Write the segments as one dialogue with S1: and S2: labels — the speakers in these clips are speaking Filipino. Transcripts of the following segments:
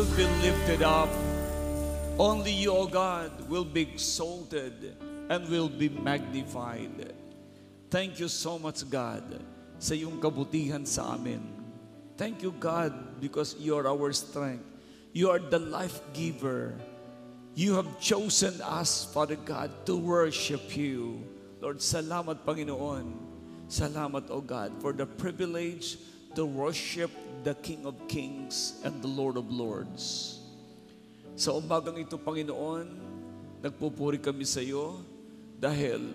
S1: will be lifted up. Only you, O God, will be exalted and will be magnified. Thank you so much, God, sa iyong kabutihan sa amin. Thank you, God, because you are our strength. You are the life giver. You have chosen us, Father God, to worship you. Lord, salamat, Panginoon. Salamat, O God, for the privilege to worship the King of Kings and the Lord of Lords. Sa umagang ito, Panginoon, nagpupuri kami sa iyo dahil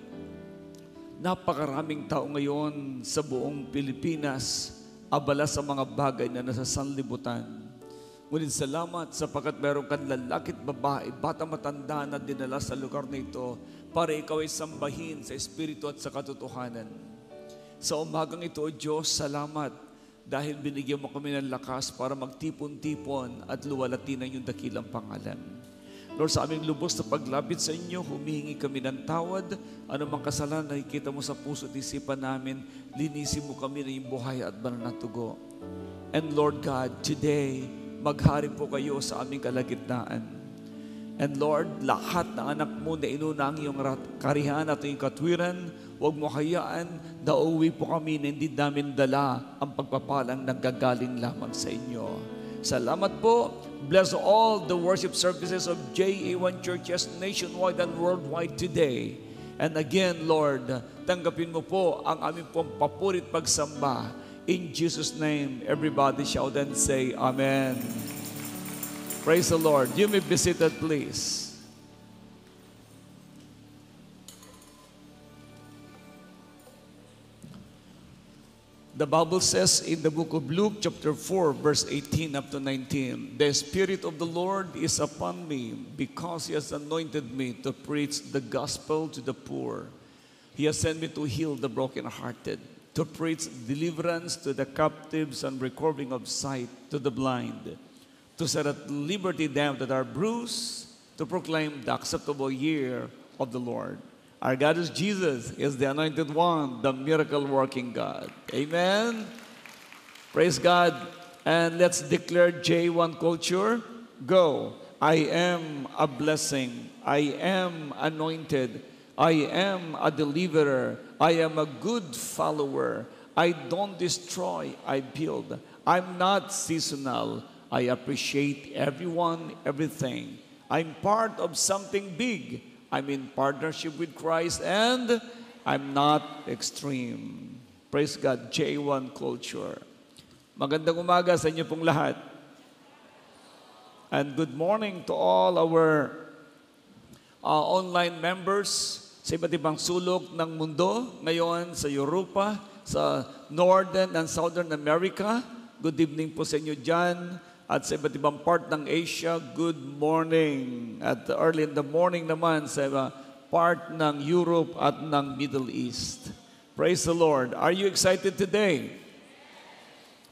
S1: napakaraming tao ngayon sa buong Pilipinas abala sa mga bagay na nasa sanlibutan. Ngunit salamat sapagkat meron kang lalaki at babae, bata matanda na dinala sa lugar na ito para ikaw ay sambahin sa Espiritu at sa katotohanan. Sa umagang ito, O Diyos, salamat dahil binigyan mo kami ng lakas para magtipon-tipon at luwalatin ang iyong dakilang pangalan. Lord, sa aming lubos na paglapit sa inyo, humihingi kami ng tawad. Anumang kasalanan na nakikita mo sa puso at isipan namin, linisin mo kami ng iyong buhay at banal na tugo. And Lord God, today, maghari po kayo sa aming kalagitnaan. And Lord, lahat ng anak mo na inuna ang iyong karihan at iyong katwiran, huwag mo hayaan na uwi po kami na hindi namin dala ang pagpapalang nanggagaling lamang sa inyo. Salamat po. Bless all the worship services of JA1 Churches nationwide and worldwide today. And again, Lord, tanggapin mo po ang aming pong papurit pagsamba. In Jesus' name, everybody shout and say, Amen. Praise the Lord. You may be seated, please. The Bible says in the book of Luke, chapter 4, verse 18 up to 19, the Spirit of the Lord is upon me because He has anointed me to preach the gospel to the poor. He has sent me to heal the brokenhearted, to preach deliverance to the captives and recovering of sight to the blind, to set at liberty them that are bruised, to proclaim the acceptable year of the Lord. Our God is Jesus, is the anointed one, the miracle-working God. Amen. Praise God. And let's declare J1 culture. Go. I am a blessing. I am anointed. I am a deliverer. I am a good follower. I don't destroy, I build. I'm not seasonal. I appreciate everyone, everything. I'm part of something big. I'm in partnership with Christ and I'm not extreme. Praise God, J1 culture. Magandang umaga sa inyo pong lahat. And good morning to all our online members sa iba't ibang sulok ng mundo. Ngayon sa Europa, sa Northern and Southern America. Good evening po sa inyo dyan. At sa iba't ibang part ng Asia, good morning. At early in the morning naman sa part ng Europe at ng Middle East. Praise the Lord. Are you excited today?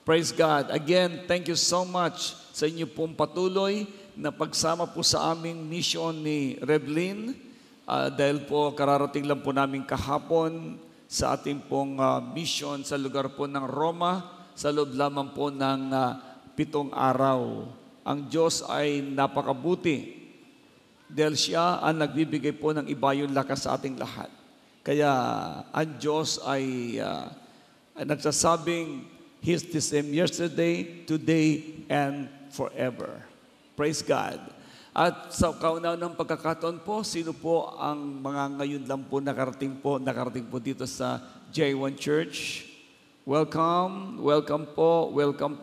S1: Praise God. Again, thank you so much sa inyo pong patuloy na pagsama po sa aming mission ni Revlin. Dahil po kararating lang po namin kahapon sa ating pong mission sa lugar po ng Roma, sa loob lamang po ng 7 araw. Ang Diyos ay napakabuti dahil siya ang nagbibigay po ng iba yung lakas sa ating lahat. Kaya ang Diyos ay nagsasabing, He's the same yesterday, today, and forever. Praise God. At sa kauna-unang pagkakataon po, sino po ang mga ngayon lang po nakarating po dito sa J1 Church? Welcome, welcome po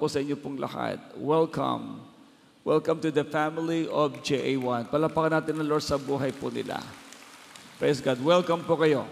S1: sa inyo pong lahat. Welcome. Welcome to the family of JA1. Palapakan natin ng Lord sa buhay po nila. Praise God. Welcome po kayo.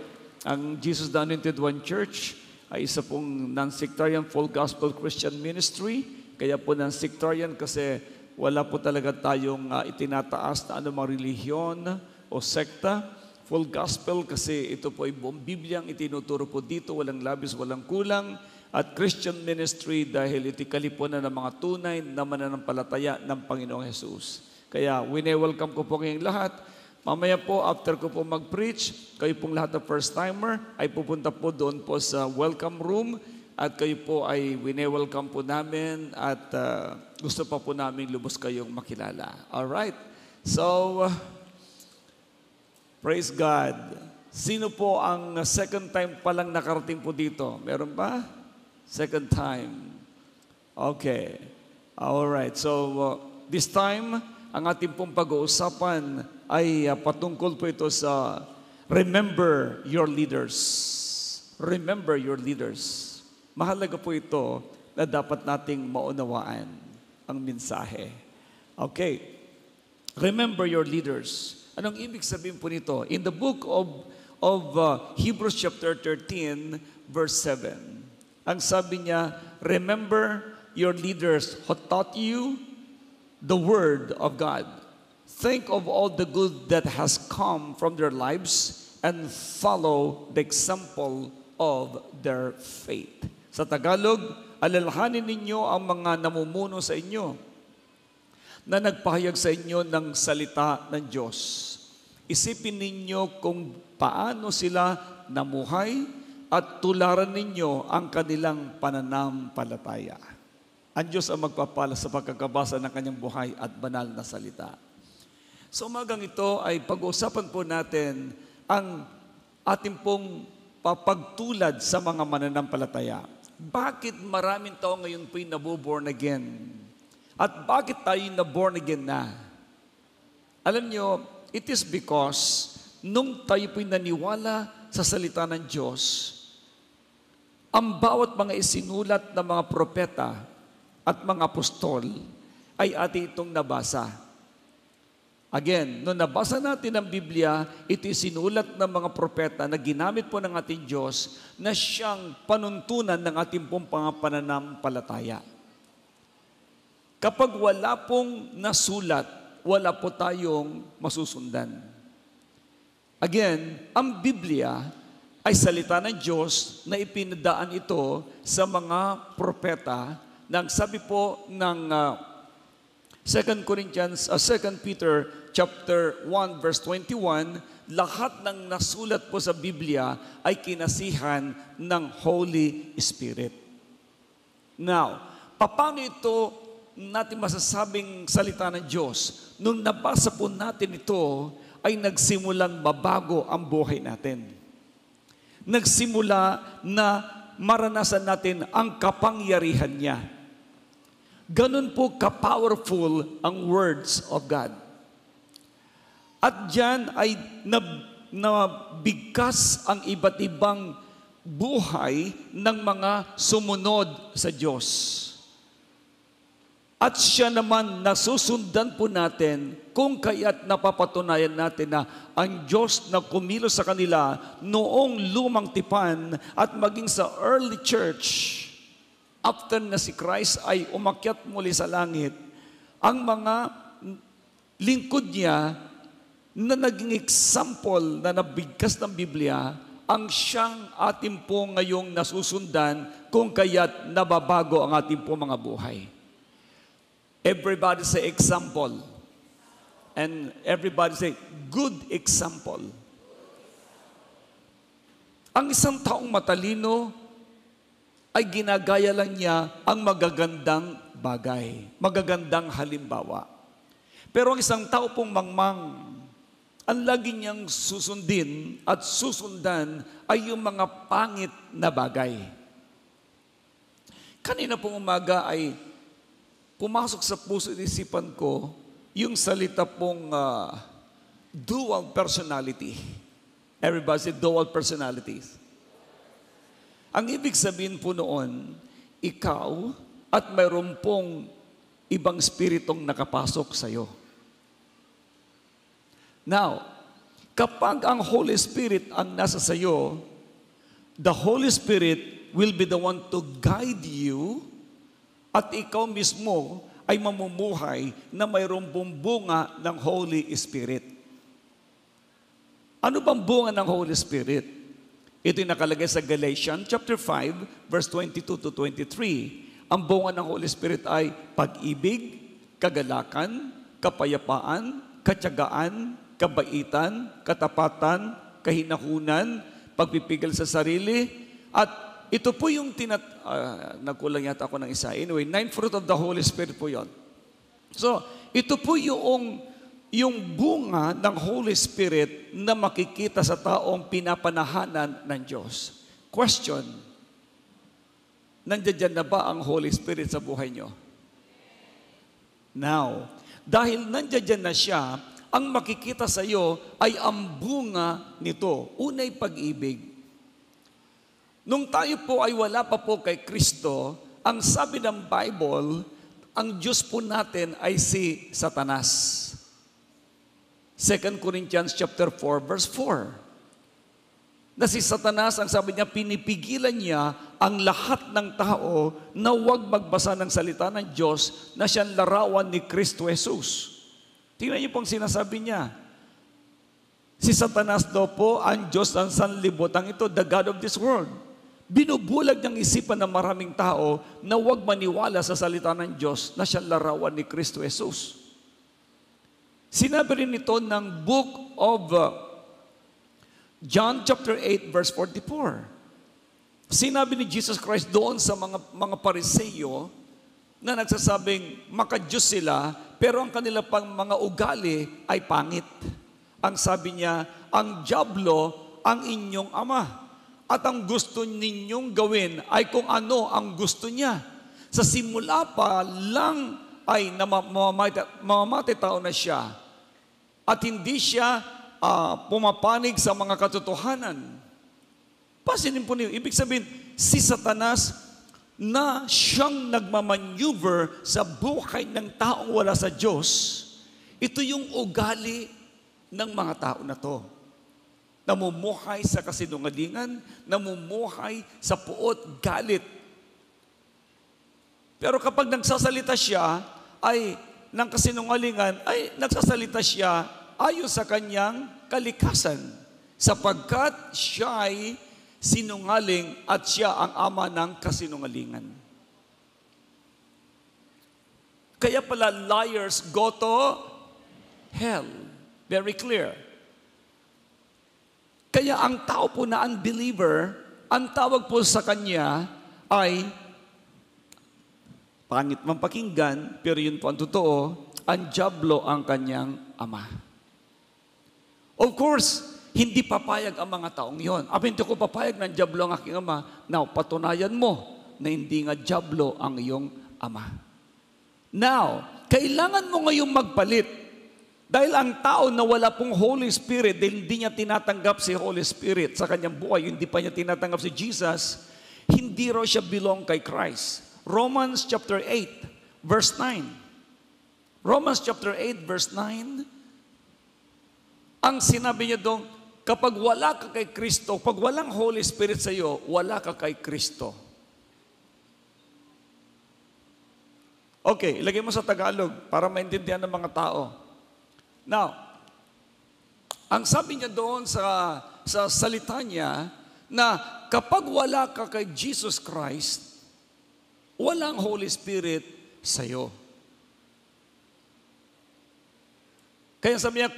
S1: Ang Jesus the Anointed One Church ay isa pong non-sectarian full gospel Christian ministry. Kaya po non-sectarian kasi wala po talaga tayong itinataas na anumang relihiyon o sekta. Full gospel kasi ito po ay buong Biblia ang itinuturo po dito, walang labis, walang kulang. At Christian ministry dahil ito'y kalipunan ng mga tunay na mananampalataya ng Panginoong Jesus. Kaya wine-welcome ko po kayong lahat. Mamaya po, after ko po mag-preach, kayo pong lahat na first-timer ay pupunta po doon po sa welcome room at kayo po ay wine-welcome po namin at gusto pa po namin lubos kayong makilala. Alright? So, praise God. Sino po ang second time palang nakarating po dito? Meron ba? Second time. Okay. Alright. So, this time, ang ating pong pag-uusapan ay patungkol po ito sa remember your leaders. Remember your leaders. Mahalaga po ito na dapat nating maunawaan ang mensahe. Okay. Remember your leaders. Anong ibig sabihin po nito? In the book of Hebrews chapter 13, verse 7, ang sabi niya, remember your leaders who taught you the word of God. Think of all the good that has come from their lives and follow the example of their faith. Sa Tagalog, alalahanin ninyo ang mga namumuno sa inyo na nagpahayag sa inyo ng salita ng Diyos. Isipin ninyo kung paano sila namuhay at tularan ninyo ang kanilang pananampalataya. Ang Diyos ang magpapala sa pagkakabasa ng kanyang buhay at banal na salita. Sa umagang ito ay pag-uusapan po natin ang ating pong papagtulad sa mga mananampalataya. Bakit maraming tao ngayon po'y nabuborn again? At bakit tayo na-born again na? Alam nyo, it is because nung tayo po'y naniwala sa salita ng Diyos, ang bawat mga isinulat ng mga propeta at mga apostol ay ating itong nabasa. Again, nung nabasa natin ang Biblia, ito sinulat ng mga propeta na ginamit po ng ating Diyos na siyang panuntunan ng ating pong pananampalataya. Kapag wala pong nasulat, wala po tayong masusundan. Again, ang Biblia ay salita ng Diyos na ipinadaan ito sa mga propeta nang sabi po ng 2 Peter chapter 1 verse 21, lahat ng nasulat po sa Biblia ay kinasihan ng Holy Spirit. Now, paano ito natin masasabing salita ng Diyos? Nung nabasa po natin ito, ay nagsimulang mabago ang buhay natin. Nagsimula na maranasan natin ang kapangyarihan niya. Ganun po ka-powerful ang words of God. At diyan ay nabigkas ang iba't ibang buhay ng mga sumunod sa Diyos. At siya naman nasusundan po natin kung kaya't napapatunayan natin na ang Diyos na kumilos sa kanila noong lumang tipan at maging sa early church, after na si Christ ay umakyat muli sa langit, ang mga lingkod niya na naging example na nabigkas ng Biblia, ang siyang ating po ngayong nasusundan kung kaya't nababago ang ating po mga buhay. Everybody say example. And everybody say good example. Ang isang taong matalino ay ginagaya lang niya ang magagandang bagay, magagandang halimbawa. Pero ang isang tao pong mangmang, ang lagi niyang susundin at susundan ay yung mga pangit na bagay. Kanina pong umaga ay pumasok sa puso at isipan ko yung salita pong dual personality. Everybody say dual personalities. Ang ibig sabihin po noon, ikaw at mayroon pong ibang spiritong nakapasok sa iyo. Now, kapag ang Holy Spirit ang nasa sa iyo, the Holy Spirit will be the one to guide you at ikaw mismo ay mamumuhay na mayroong bunga ng Holy Spirit. Ano bang bunga ng Holy Spirit? Ito yung nakalagay sa Galatians chapter 5, verse 22 to 23. Ang bunga ng Holy Spirit ay pag-ibig, kagalakan, kapayapaan, katyagaan, kabaitan, katapatan, kahinahunan, pagpipigil sa sarili, at ito po yung nagkulang yata ako ng isa. Anyway, 9 fruit of the Holy Spirit po yon. So, ito po yung bunga ng Holy Spirit na makikita sa taong pinapanahanan ng Diyos. Question, nandiyan na ba ang Holy Spirit sa buhay nyo? Now, dahil nandiyan na siya, ang makikita sa iyo ay ang bunga nito. Unay pag-ibig. Nung tayo po ay wala pa po kay Kristo, ang sabi ng Bible, ang Diyos po natin ay si Satanas. 2 Corinthians chapter 4, verse 4. Na si Satanas, ang sabi niya, pinipigilan niya ang lahat ng tao na huwag magbasa ng salita ng Diyos na siyang larawan ni Kristo Jesus. Tingnan niyo pong sinasabi niya. Si Satanas daw po ang Diyos ng sanlibutan ito, the God of this world. Binubulag ng isipan ng maraming tao na huwag maniwala sa salita ng Diyos na siyang larawan ni Kristo Jesus. Sinabi rin ito ng book of John chapter 8 verse 44. Sinabi ni Jesus Christ doon sa mga Pariseyo na nagsasabing maka-Diyos sila, pero ang kanila pang mga ugali ay pangit. Ang sabi niya, ang dyablo ang inyong ama. At ang gusto ninyong gawin ay kung ano ang gusto niya. Sa simula pa lang ay mamamatay tao na siya. At hindi siya pumapanig sa mga katotohanan. Pasinin po niyo, ibig sabihin, si Satanas na siyang nagmamaneuver sa buhay ng taong wala sa Diyos, ito yung ugali ng mga tao na to. Namumuhay sa kasinungalingan, namumuhay sa puot, galit. Pero kapag nagsasalita siya ay ng kasinungalingan, ay nagsasalita siya ayon sa kanyang kalikasan, sapagkat siya ay sinungaling at siya ang ama ng kasinungalingan. Kaya pala liars go to hell. Very clear. Kaya ang tao po na unbeliever, ang tawag po sa kanya ay pangit man pakinggan, pero yun po ang totoo, ang dyablo ang kanyang ama. Of course, hindi papayag ang mga taong yon. Hindi ko papayag ng dyablo ang aking ama. Now, patunayan mo na hindi nga dyablo ang iyong ama. Now, kailangan mo ngayong magpalit. Dahil ang tao na wala pong Holy Spirit, dahil hindi niya tinatanggap si Holy Spirit sa kanyang buhay, hindi pa niya tinatanggap si Jesus, hindi raw siya belong kay Christ. Romans chapter 8, verse 9. Romans chapter 8, verse 9, ang sinabi niya doon, kapag wala ka kay Kristo, pag walang Holy Spirit sa iyo, wala ka kay Kristo. Okay, ilagay mo sa Tagalog para maintindihan ng mga tao. Now, ang sabi niya doon sa salita niya, na kapag wala ka kay Jesus Christ, walang Holy Spirit sa iyo. Kaya sabi niya,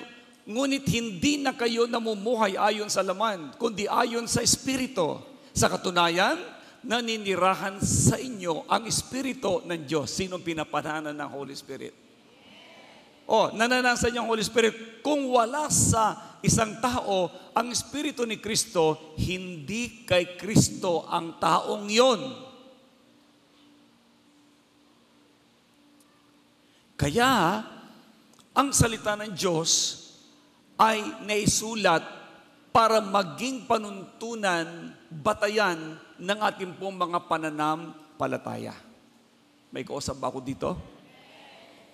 S1: ngunit hindi na kayo namumuhay ayon sa laman, kundi ayon sa Espiritu. Sa katunayan, naninirahan sa inyo ang Espiritu ng Diyos. Sinong pinapanahanan ng Holy Spirit? Nananasan niyo ang Holy Spirit. Kung wala sa isang tao ang Espiritu ni Kristo, hindi kay Kristo ang taong yon. Kaya, ang salita ng Diyos ay naisulat para maging panuntunan, batayan ng ating pong mga pananampalataya. May kausap ba ako dito?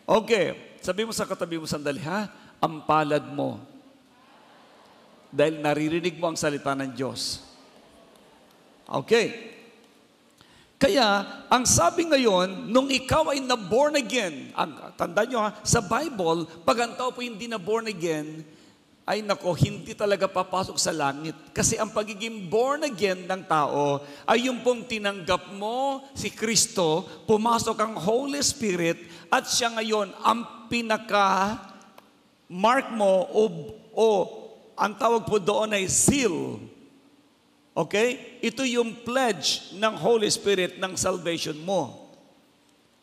S1: Okay. Sabi mo sa katabi mo sandali, ang palad mo. Dahil naririnig mo ang salita ng Diyos. Okay. Kaya, ang sabi ngayon, nung ikaw ay na-born again, tandaan nyo sa Bible, pag ang tao po hindi na-born again, ay nako, hindi talaga papasok sa langit. Kasi ang pagiging born again ng tao ay yung pong tinanggap mo si Kristo, pumasok ang Holy Spirit, at siya ngayon ang pinaka-mark mo o ang tawag po doon ay seal. Okay? Ito yung pledge ng Holy Spirit ng salvation mo.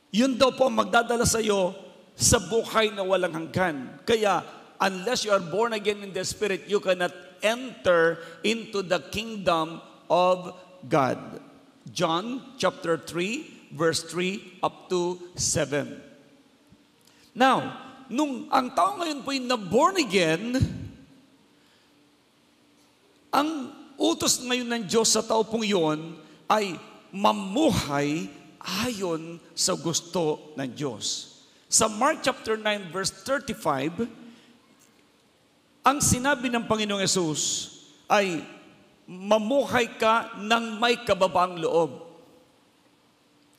S1: Yun daw po ang magdadala sa iyo sa buhay na walang hanggan. Kaya, unless you are born again in the Spirit, you cannot enter into the kingdom of God. John chapter 3, verse 3 up to 7. Now, nung ang tao ngayon po yung na-born again, ang utos ngayon ng Diyos sa tao pong yun ay mamuhay ayon sa gusto ng Diyos. Sa Mark chapter 9 verse 35, ang sinabi ng Panginoong Yesus ay mamuhay ka ng may kababaang loob.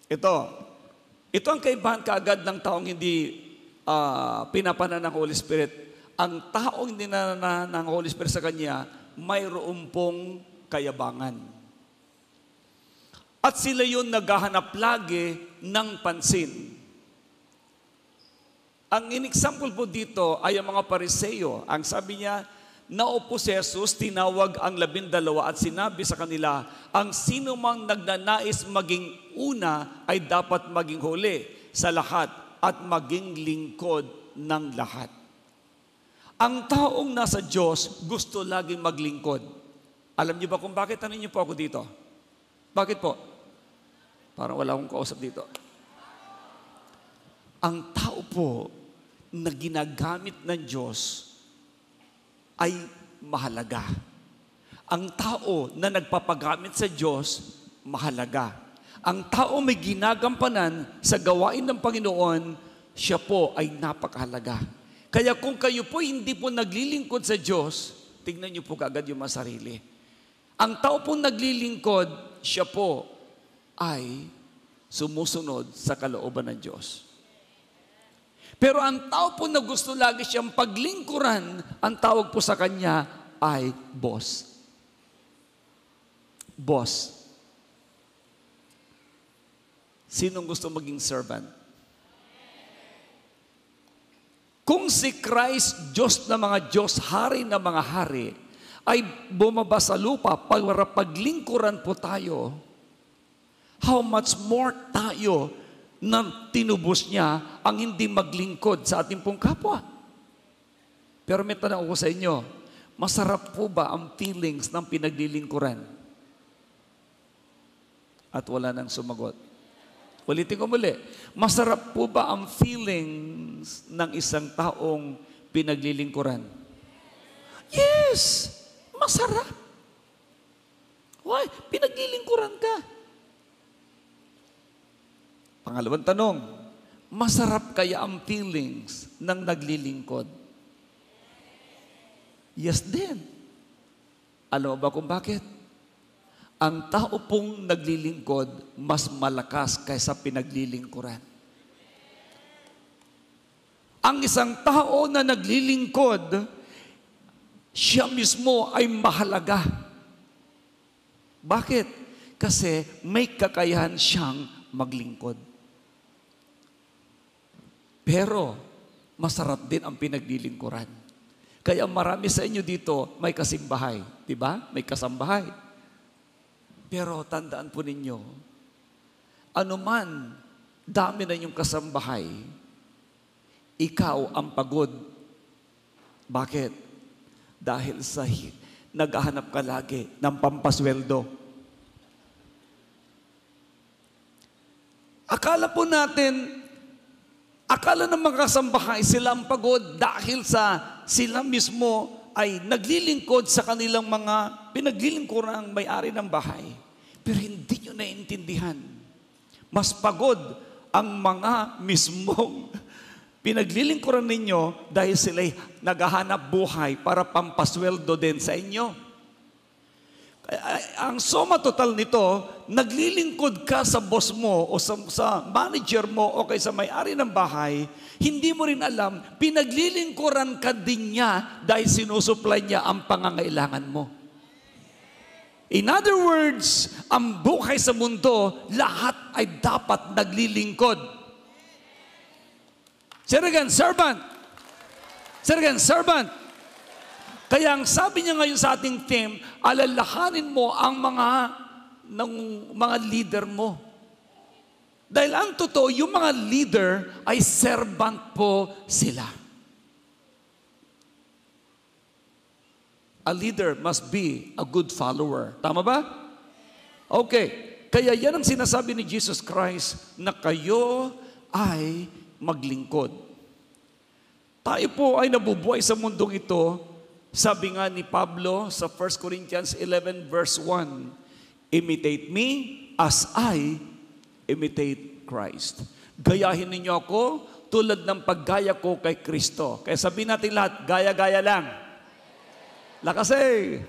S1: Ito ang kaibahan kaagad ng taong hindi pinapanan ng Holy Spirit. Ang taong hindi na ng Holy Spirit sa kanya, mayroon pong kayabangan. At sila yun naghahanap lagi ng pansin. Ang in-example po dito ay ang mga Pariseo. Ang sabi niya, naupo si Jesus, tinawag ang 12 at sinabi sa kanila, ang sino mang nagnanais maging una ay dapat maging huli sa lahat at maging lingkod ng lahat. Ang taong nasa Diyos gusto laging maglingkod. Alam niyo ba kung bakit? Tanong niyo po ako dito. Bakit po? Parang wala akong kausap dito. Ang tao po na ginagamit ng Diyos ay mahalaga. Ang tao na nagpapagamit sa Diyos, mahalaga. Ang tao may ginagampanan sa gawain ng Panginoon, siya po ay napakahalaga. Kaya kung kayo po hindi po naglilingkod sa Diyos, tignan niyo po kaagad yung mga sarili. Ang tao po naglilingkod, siya po ay sumusunod sa kalooban ng Diyos. Pero ang tao po na gusto lagi siyang paglingkuran, ang tawag po sa kanya ay boss. Boss. Sinong gusto maging servant? Kung si Christ, Diyos na mga Diyos, Hari na mga hari, ay bumaba sa lupa para paglingkuran po tayo, how much more tayo na tinubos niya ang hindi maglingkod sa ating pong kapwa? Pero may tanong ko sa inyo, masarap po ba ang feelings ng pinaglilingkuran? At wala nang sumagot. Ulitin ko muli, masarap po ba ang feelings ng isang taong pinaglilingkuran? Yes! Masarap. Why? Pinaglilingkuran ka. Pangalawang tanong, masarap kaya ang feelings ng naglilingkod? Yes din. Alam mo ba kung bakit? Ang tao pong naglilingkod, mas malakas kaysa pinaglilingkuran. Ang isang tao na naglilingkod, siya mismo ay mahalaga. Bakit? Kasi may kakayahan siyang maglingkod. Pero, masarap din ang pinaglilingkuran. Kaya marami sa inyo dito may kasimbahay. Diba? May kasambahay. Pero tandaan po ninyo, anuman dami na yung kasambahay, ikaw ang pagod. Bakit? Dahil sa naghahanap ka lagi ng pampasweldo. Akala po natin, akala ng mga kasambahay sila ang pagod dahil sa sila mismo ay naglilingkod sa kanilang mga pinaglilingkurang may-ari ng bahay. Pero hindi nyo naiintindihan. Mas pagod ang mga mismong pinaglilingkuran ninyo dahil sila'y naghahanap buhay para pampasweldo din sa inyo. Ang suma total nito, naglilingkod ka sa boss mo o sa manager mo o kay sa may-ari ng bahay, hindi mo rin alam, pinaglilingkuran ka din niya dahil sinusupply niya ang pangangailangan mo. In other words, ang buhay sa mundo, lahat ay dapat naglilingkod. Say it again, servant. Say it again, servant. Kaya ang sabi niya ngayon sa ating theme, alalahanin mo ang mga leader mo. Dahil ang totoo, yung mga leader ay servant po sila. A leader must be a good follower. Tama ba? Okay. Kaya yan ang sinasabi ni Jesus Christ na kayo ay maglingkod. Tayo po ay nabubuhay sa mundong ito. Sabi nga ni Pablo sa 1 Corinthians 11 verse 1, imitate me as I imitate Christ. Gayahin ninyo ako tulad ng paggaya ko kay Kristo. Kaya sabihin natin lahat, gaya-gaya lang. Lakas eh.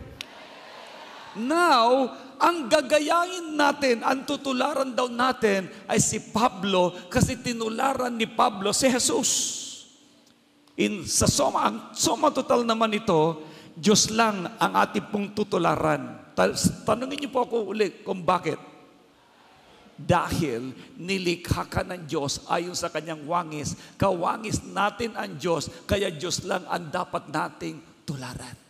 S1: Now, ang gagayahin natin, ang tutularan daw natin ay si Pablo kasi tinularan ni Pablo si Jesus. Ang soma total naman ito, Diyos lang ang ating pong tutularan. Tanungin niyo po ako ulit kung bakit. Dahil nilikha ka ng Diyos ayon sa kanyang wangis. Kawangis natin ang Diyos, kaya Diyos lang ang dapat nating tularan.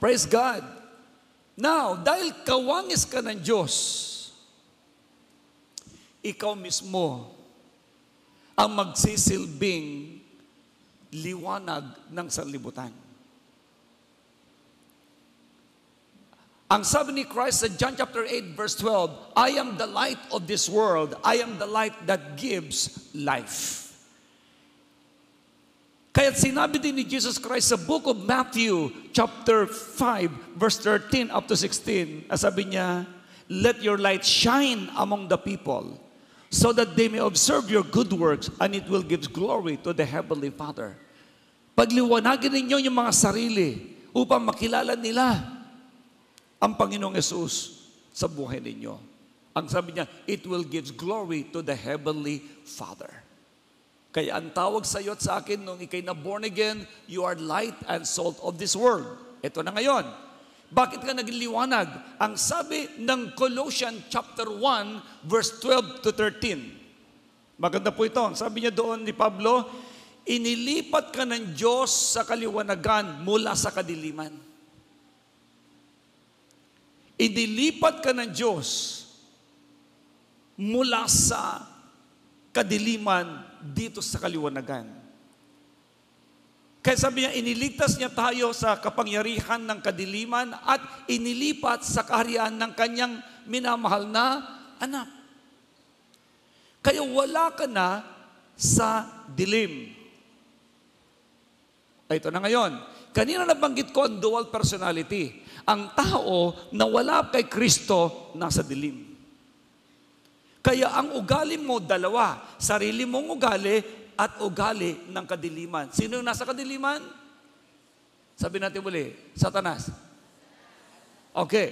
S1: Praise God. Now, dahil kawangis ka ng Diyos, ikaw mismo ang magsisilbing liwanag ng sanlibutan. Ang sabi ni Christ sa John chapter 8 verse 12, I am the light of this world. I am the light that gives life. Kaya sinabi din ni Jesus Christ sa book of Matthew chapter 5 verse 13 up to 16, sabi niya, let your light shine among the people so that they may observe your good works and it will give glory to the Heavenly Father. Pagliwanagin ninyo yung mga sarili upang makilala nila ang Panginoong Yesus sa buhay ninyo. Ang sabi niya, it will give glory to the Heavenly Father. Kaya ang tawag sa iyo at sa akin nung ikay na born again, you are light and salt of this world. Ito na ngayon. Bakit ka naging liwanag? Ang sabi ng Colossians chapter 1 verse 12 to 13. Maganda po ito. Sabi niya doon ni Pablo, inilipat ka ng Diyos sa kaliwanagan mula sa kadiliman. Inilipat ka ng Diyos mula sa kadiliman dito sa kaliwanagan. Kaya sabi niya, iniligtas niya tayo sa kapangyarihan ng kadiliman at inilipat sa kaharian ng kanyang minamahal na anak. Kaya wala ka na sa dilim. Ito na ngayon. Kanina nabanggit ko ang dual personality. Ang tao na wala kay Kristo nasa dilim. Kaya ang ugali mo dalawa, sarili mong ugali at ugali ng kadiliman. Sino yung nasa kadiliman? Sabi natin muli, Satanas. Okay.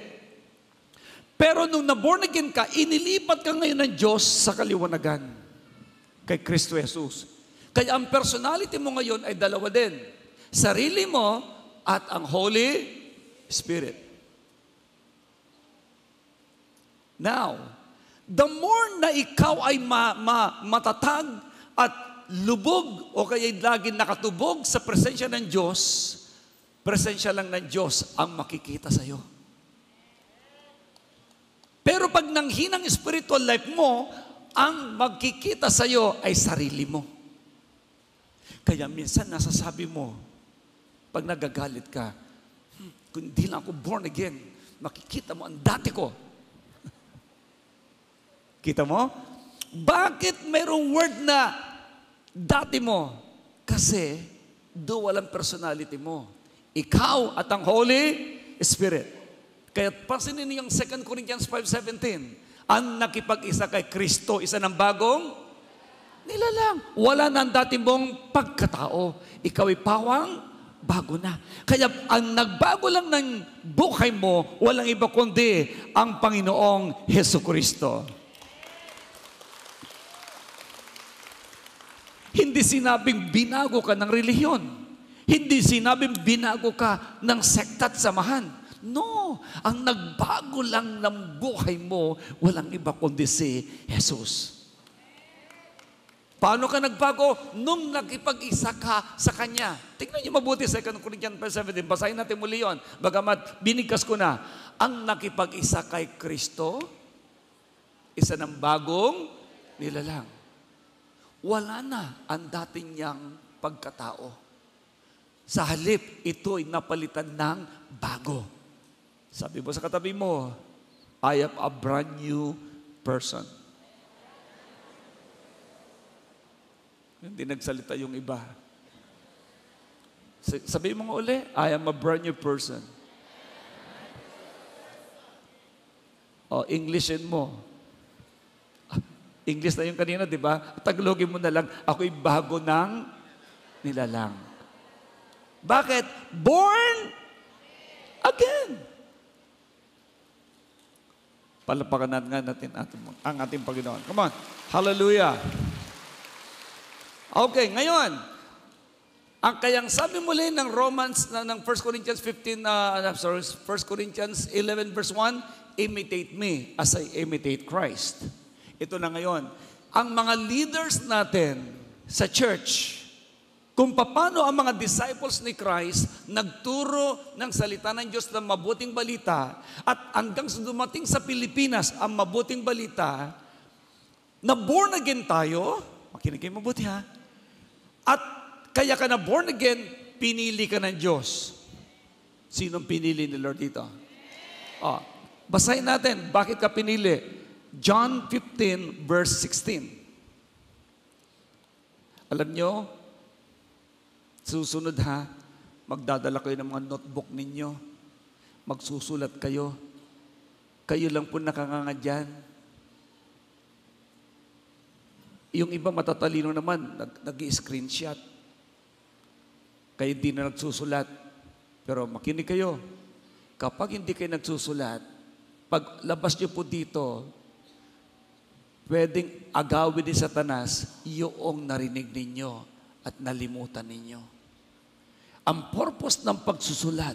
S1: Pero nung na-born again ka, inilipat ka ngayon ng Diyos sa kaliwanagan kay Kristo Jesus. Kaya ang personality mo ngayon ay dalawa din. Sarili mo at ang Holy Spirit. Now, the more na ikaw ay matatag at lubog o kaya laging nakatubog sa presensya ng Diyos, presensya lang ng Diyos ang makikita sa iyo. Pero pag nanghinang spiritual life mo, ang magkikita sa iyo ay sarili mo. Kaya minsan nasasabi mo, pag nagagalit ka, kung hindi lang ako born again, makikita mo ang dati ko. Kita mo? Bakit mayroong word na dati mo? Kasi dual ang personality mo. Ikaw at ang Holy Spirit. Kaya pansinin niyo yung 2 Corinthians 5:17. Ang nakipag-isa kay Kristo, isa ng bagong nilalang. Wala na ang dati mong pagkatao. Ikaw ay pawang bago na. Kaya ang nagbago lang ng buhay mo, walang iba kundi ang Panginoong Hesukristo. Hindi sinabing binago ka ng relihiyon. Hindi sinabing binago ka ng sekta at samahan. No, ang nagbago lang ng buhay mo, walang iba kundi si Jesus. Paano ka nagbago? Nung nakipag-isa ka sa Kanya. Tingnan niyo mabuti sa 2 Corinthians 5:17. Basahin natin muli yun. Bagamat binigkas ko na. Ang nakipag-isa kay Kristo, isa ng bagong nilalang. Wala na ang dating niyang pagkatao. Sa halip, ito'y napalitan ng bago. Sabi mo sa katabi mo, I am a brand new person. Hindi nagsalita yung iba. Sabi mo nga uli, I am a brand new person. O, Englishin mo. English na yung kanina, di ba? Tagalogin mo na lang, ako'y bago ng nilalang. Bakit? Born again. Palapakan natin ang ating Panginoon. Come on. Hallelujah. Okay, ngayon, ang kayang sabi muli ng ng 1 Corinthians 1 Corinthians 11 verse 1, imitate me as I imitate Christ. Ito na ngayon. Ang mga leaders natin sa church, kung paano ang mga disciples ni Christ nagturo ng salita ng Diyos ng mabuting balita at hanggang sa dumating sa Pilipinas ang mabuting balita na born again tayo, makinig kayo mabuti ha, at kaya ka na born again, pinili ka ng Diyos. Sinong pinili ni Lord dito? Basahin natin, bakit ka pinili? John 15 verse 16. Alam nyo, susunod ha, magdadala kayo ng mga notebook ninyo. Magsusulat kayo. Kayo lang po nakanganga dyan. Yung iba matatalino naman, nag-i-screenshot. Kayo di na nagsusulat. Pero makinig kayo. Kapag hindi kayo nagsusulat, pag labas nyo po dito, pwedeng agawin ni Satanas yung narinig ninyo at nalimutan ninyo. Ang purpose ng pagsusulat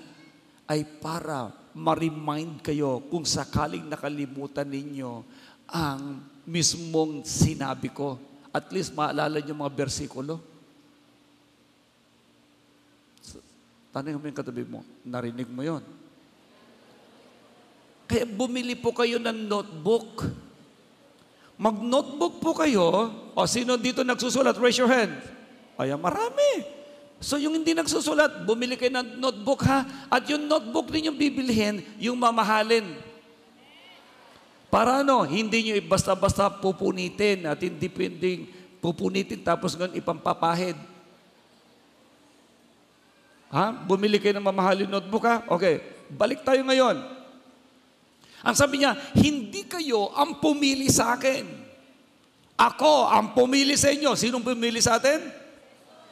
S1: ay para ma-remind kayo kung sakaling nakalimutan ninyo ang mismong sinabi ko. At least maalala nyo mga bersikulo. Tanong mo yung katabi mo, narinig mo yon. Kaya bumili po kayo ng notebook. Mag-notebook po kayo. O sino dito nagsusulat? Raise your hand. Ay, marami. So yung hindi nagsusulat, bumili kayo ng notebook ha. At yung notebook ninyong bibilihin, yung mamahalin. Para ano, hindi nyo basta-basta pupunitin at hindi pwedeng pupunitin tapos ganun ipampapahid. Ha? Bumili kayo ng mamahalin notebook ha? Okay, balik tayo ngayon. Ang sabi niya, hindi kayo ang pumili sa akin. Ako ang pumili sa inyo. Sinong pumili sa atin?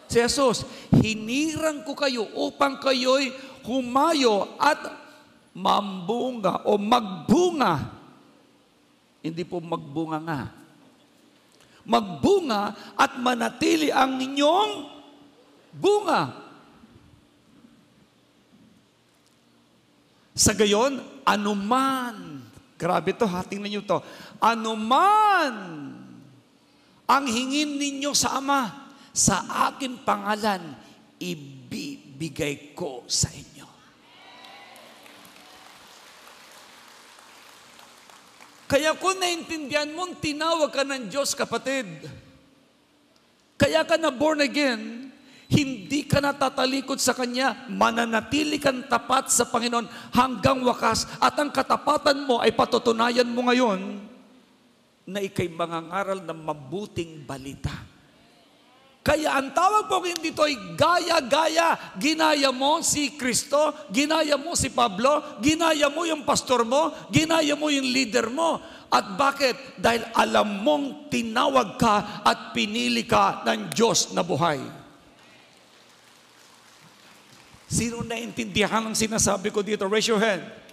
S1: Si Jesus. Hinirang ko kayo upang kayo'y humayo at mambunga o magbunga. Hindi po magbunga nga. Magbunga at manatili ang inyong bunga. Sa gayon, anuman, grabe to ha, tingnan nyo to, anuman ang hingin ninyo sa Ama, sa akin pangalan, ibibigay ko sa inyo. Kaya kung naintindihan mo, tinawag ka ng Diyos, kapatid. Kaya ka na born again, hindi ka natatalikod sa Kanya, mananatili kang tapat sa Panginoon hanggang wakas, at ang katapatan mo ay patutunayan mo ngayon na ikay mangangaral ng mabuting balita. Kaya ang tawag po dito ay gaya-gaya. Ginaya mo si Kristo, ginaya mo si Pablo, ginaya mo yung pastor mo, ginaya mo yung leader mo. At bakit? Dahil alam mong tinawag ka at pinili ka ng Diyos na buhay. Sino naintindihan ang sinasabi ko dito? Raise your hand.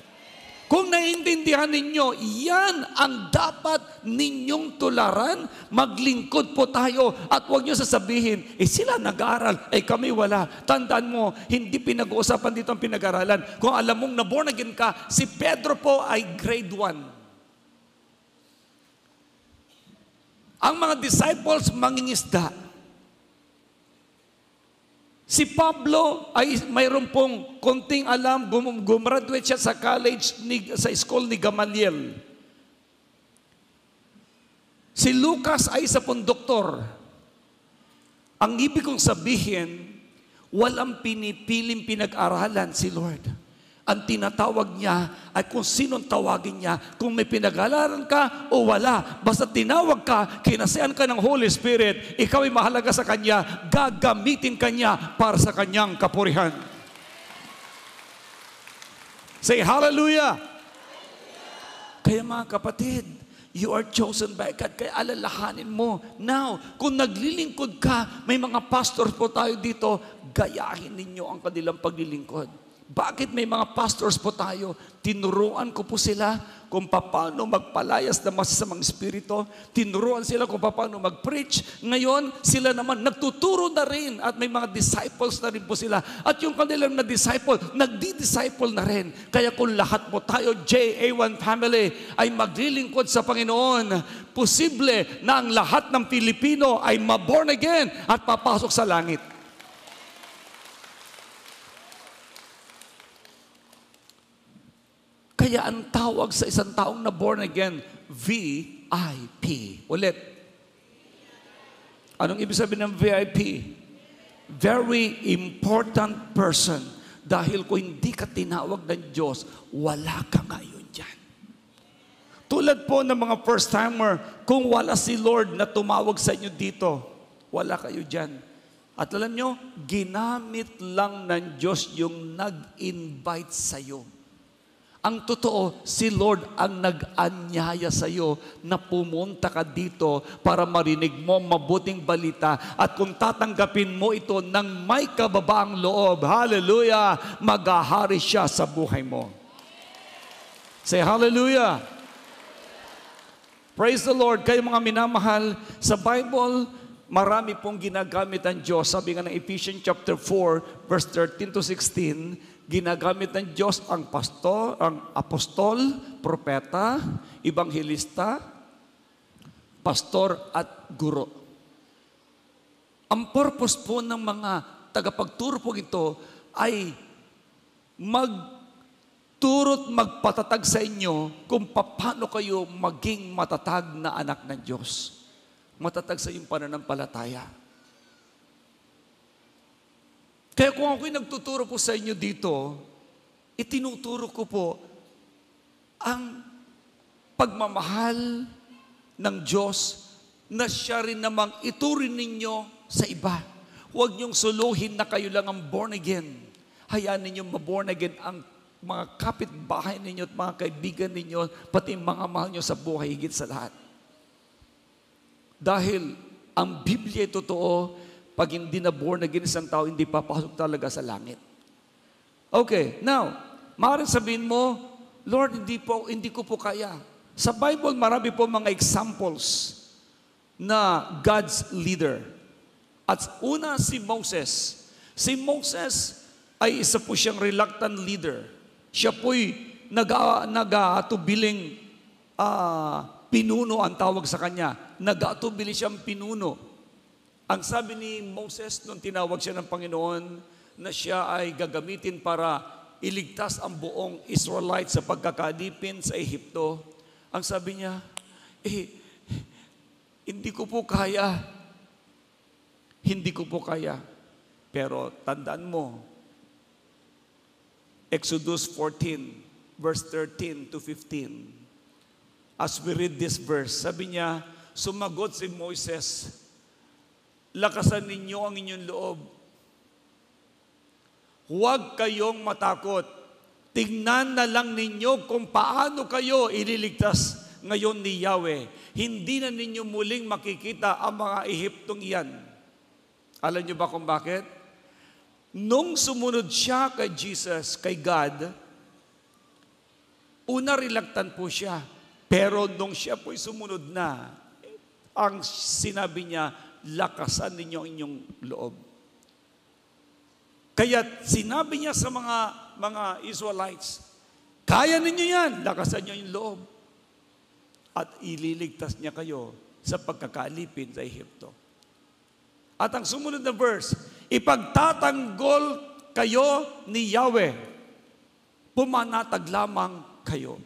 S1: Kung naiintindihan ninyo, yan ang dapat ninyong tularan. Maglingkod po tayo at huwag nyo sasabihin, sila nag-aaral, kami wala. Tandaan mo, hindi pinag-uusapan dito ang pinag-aralan. Kung alam mong na-born again ka, si Pedro po ay grade 1. Ang mga disciples, mangingisda. Si Pablo ay mayroon pong konting alam, gumraduate siya sa college, sa school ni Gamaliel. Si Lucas ay isa pong doktor. Ang ibig kong sabihin, walang pinipiling pinag-aralan si Lord. Ang tinatawag niya ay kung sinong tawagin niya, kung may pinag-aralan ka o wala. Basta tinawag ka, kinasayan ka ng Holy Spirit, ikaw ay mahalaga sa Kanya, gagamitin Kanya para sa Kanyang kapurihan. Say hallelujah! Kaya mga kapatid, you are chosen by God. Kaya alalahanin mo. Now, kung naglilingkod ka, may mga pastors po tayo dito, gayahin ninyo ang kanilang paglilingkod. Bakit may mga pastors po tayo? Tinuruan ko po sila kung paano magpalayas ng masasamang espiritu. Tinuruan sila kung paano mag-preach. Ngayon, sila naman nagtuturo na rin at may mga disciples na rin po sila. At yung kanilang na-disciple, nagdi-disciple na rin. Kaya kung lahat po tayo, JA1 family, ay maglilingkod sa Panginoon, posible na ang lahat ng Pilipino ay ma-born again at papasok sa langit. Kaya ang tawag sa isang taong na born again, VIP. Ulit. Anong ibig sabihin ng VIP? Very important person. Dahil kung hindi ka tinawag ng Diyos, wala ka ngayon dyan. Tulad po ng mga first-timer, kung wala si Lord na tumawag sa inyo dito, wala kayo dyan. At alam nyo, ginamit lang ng Diyos yung nag-invite sa iyo. Ang totoo, si Lord ang nag-anyaya sa iyo na pumunta ka dito para marinig mo mabuting balita. At kung tatanggapin mo ito ng may kababaang loob, hallelujah, maghahari siya sa buhay mo. Say hallelujah. Praise the Lord. Kayo mga minamahal, sa Bible, marami pong ginagamit ang Diyos. Sabi nga ng Ephesians chapter 4, verse 13 to 16, ginagamit ng Diyos ang pastor, ang apostol, propeta, ebanghelista, pastor at guro. Ang purpose po ng mga tagapagturo po ito ay magturo't magpatatag sa inyo kung paano kayo maging matatag na anak ng Diyos. Matatag sa iyong pananampalataya. Kaya kung ako'y nagtuturo po sa inyo dito, itinuturo ko po ang pagmamahal ng Diyos na siya rin namang iturin ninyo sa iba. Huwag niyong suluhin na kayo lang ang born again. Hayaan ninyong ma-born again ang mga kapitbahay ninyo at mga kaibigan ninyo, pati mga mahal niyo sa buhay, higit sa lahat. Dahil ang Biblia ay totoo, pag hindi na born again isang tao, hindi papasok talaga sa langit. Okay, now, maaaring sabihin mo, Lord, hindi ko po kaya. Sa Bible, marami po mga examples na God's leader. At una, si Moses. Si Moses ay isa po siyang reluctant leader. Siya po'y nag-aatubiling pinuno ang tawag sa kanya. Nag-aatubili siyang pinuno. Ang sabi ni Moses nung tinawag siya ng Panginoon na siya ay gagamitin para iligtas ang buong Israelite sa pagkakadipin sa Ehipto, ang sabi niya, hindi ko po kaya. Hindi ko po kaya. Pero tandaan mo, Exodus 14, verse 13 to 15. As we read this verse, sabi niya, sumagot si Moses, lakasan ninyo ang inyong loob. Huwag kayong matakot. Tingnan na lang ninyo kung paano kayo ililigtas ngayon ni Yahweh. Hindi na ninyo muling makikita ang mga Ehiptong iyan. Alam niyo ba kung bakit? Nung sumunod siya kay Jesus, kay God, una reluctant po siya. Pero nung siya po'y sumunod na, ang sinabi niya, lakasan ninyo ang inyong loob. Kaya sinabi niya sa mga Israelites, kaya ninyo yan, lakasan niyo yung loob. At ililigtas niya kayo sa pagkakaalipin sa Ehipto. At ang sumunod na verse, ipagtatanggol kayo ni Yahweh, pumanatag lamang kayo.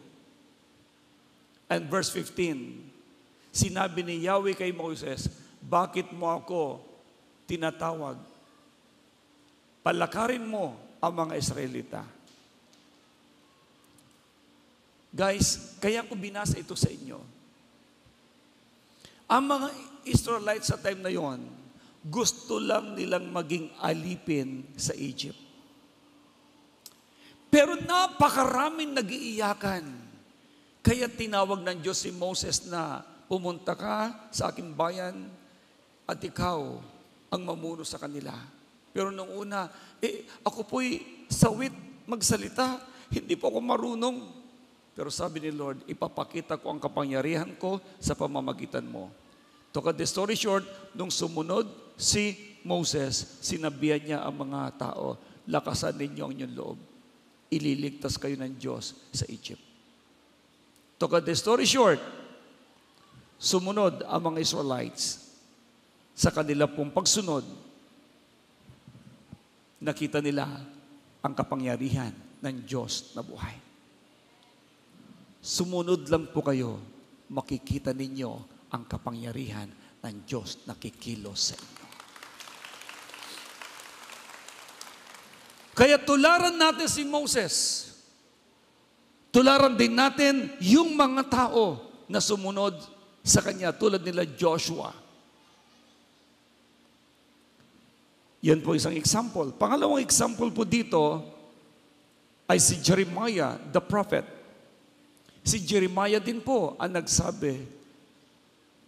S1: And verse 15, sinabi ni Yahweh kay Moses, bakit mo ako tinatawag? Palakarin mo ang mga Israelita. Guys, kaya ko binasa ito sa inyo. Ang mga Israelites sa time na yon, gusto lang nilang maging alipin sa Egypt. Pero napakaraming nag-iiyakan. Kaya tinawag ng Diyos si Moses na pumunta ka sa aking bayan at ikaw ang mamuno sa kanila. Pero nung una, ako po'y sawit magsalita. Hindi po ako marunong. Pero sabi ni Lord, ipapakita ko ang kapangyarihan ko sa pamamagitan mo. To cut the story short, nung sumunod si Moses, sinabihan niya ang mga tao, lakasan ninyo ang inyong loob. Ililigtas kayo ng Diyos sa Egypt. To cut the story short, sumunod ang mga Israelites. Sa kanila pong pagsunod, nakita nila ang kapangyarihan ng Diyos na buhay. Sumunod lang po kayo, makikita ninyo ang kapangyarihan ng Diyos na kikilos sa inyo. Kaya tularan natin si Moses. Tularan din natin yung mga tao na sumunod sa kanya, tulad nila Joshua. Yan po isang example. Pangalawang example po dito ay si Jeremiah, the prophet. Si Jeremiah din po ang nagsabi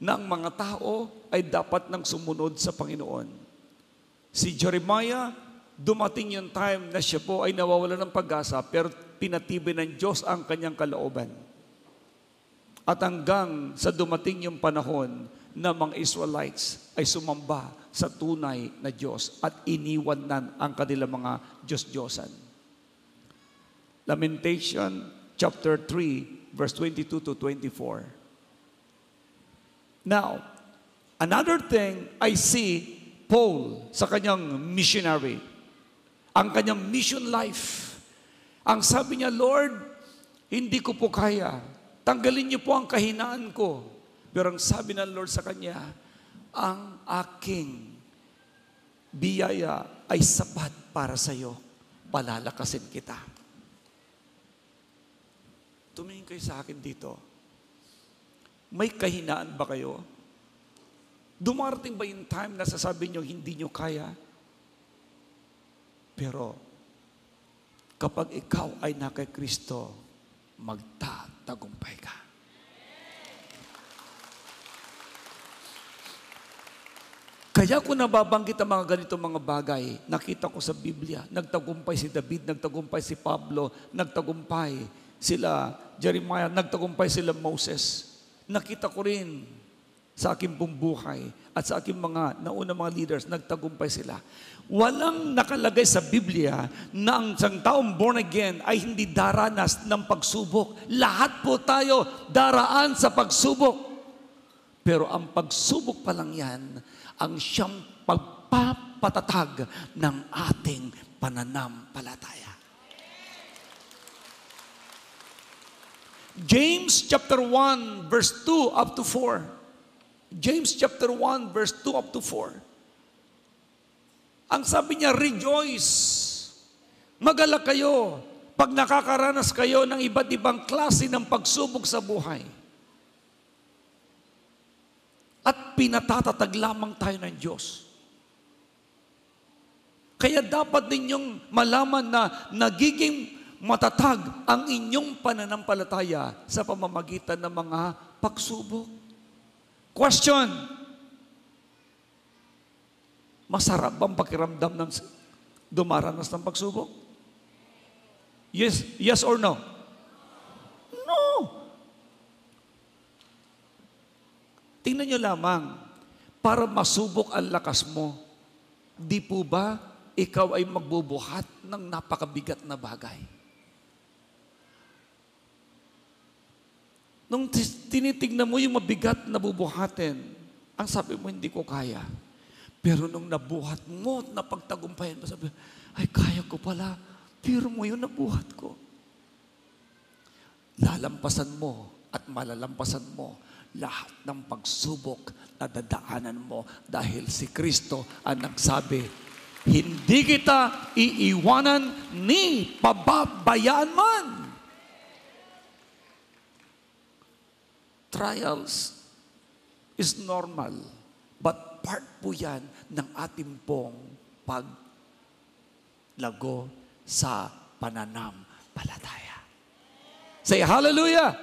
S1: na ang mga tao ay dapat nang sumunod sa Panginoon. Si Jeremiah, dumating yung time na siya po ay nawawala ng pag-asa, pero pinatibay ng Diyos ang kanyang kalooban. At hanggang sa dumating yung panahon na mga Israelites ay sumamba sa tunay na Diyos at iniwanan ang kanilang mga Diyos-Diyosan. Lamentation chapter 3, verse 22 to 24. Now, another thing I see Paul sa kanyang missionary, ang kanyang mission life. Ang sabi niya, Lord, hindi ko po kaya. Tanggalin niyo po ang kahinaan ko. Pero ang sabi ng Lord sa kanya, ang aking biyaya ay sapat para sa iyo. Palalakasin kita. Tumingin kayo sa akin dito. May kahinaan ba kayo? Dumarating ba yung time na sasabihin nyo, hindi nyo kaya? Pero, kapag ikaw ay na kay Kristo, magtatagumpay ka. Kaya ko nababanggit ang mga ganito mga bagay, nakita ko sa Biblia, nagtagumpay si David, nagtagumpay si Pablo, nagtagumpay sila Jeremiah, nagtagumpay sila Moses. Nakita ko rin sa aking pong buhay at sa aking mga naunang mga leaders, nagtagumpay sila. Walang nakalagay sa Biblia na ang isang taong born again ay hindi daranas ng pagsubok. Lahat po tayo daraan sa pagsubok. Pero ang pagsubok pa lang yan, ang siyang pagpapatatag ng ating pananampalataya. James chapter 1 verse 2 up to 4. James chapter 1 verse 2 up to 4. Ang sabi niya, rejoice. Magalak kayo pag nakakaranas kayo ng iba't ibang klase ng pagsubok sa buhay. At pinatatatag lamang tayo ng Diyos. Kaya dapat ninyong malaman na nagiging matatag ang inyong pananampalataya sa pamamagitan ng mga pagsubok. Question. Masarap bang pakiramdam ng dumaranas ng pagsubok? Yes or no? No. Tingnan nyo lamang, para masubok ang lakas mo, di po ba ikaw ay magbubuhat ng napakabigat na bagay? Nung tinitignan mo yung mabigat na bubuhatin, ang sabi mo, hindi ko kaya. Pero nung nabuhat mo, napagtagumpayan mo, sabi, ay, kaya ko pala. Pero mo yun, nabuhat ko. Lalampasan mo at malalampasan mo lahat ng pagsubok na dadaanan mo dahil si Kristo ang nagsabi, hindi kita iiwanan ni pababayaan man. Trials is normal, but part po yan ng ating pong paglago sa pananampalataya. Say hallelujah!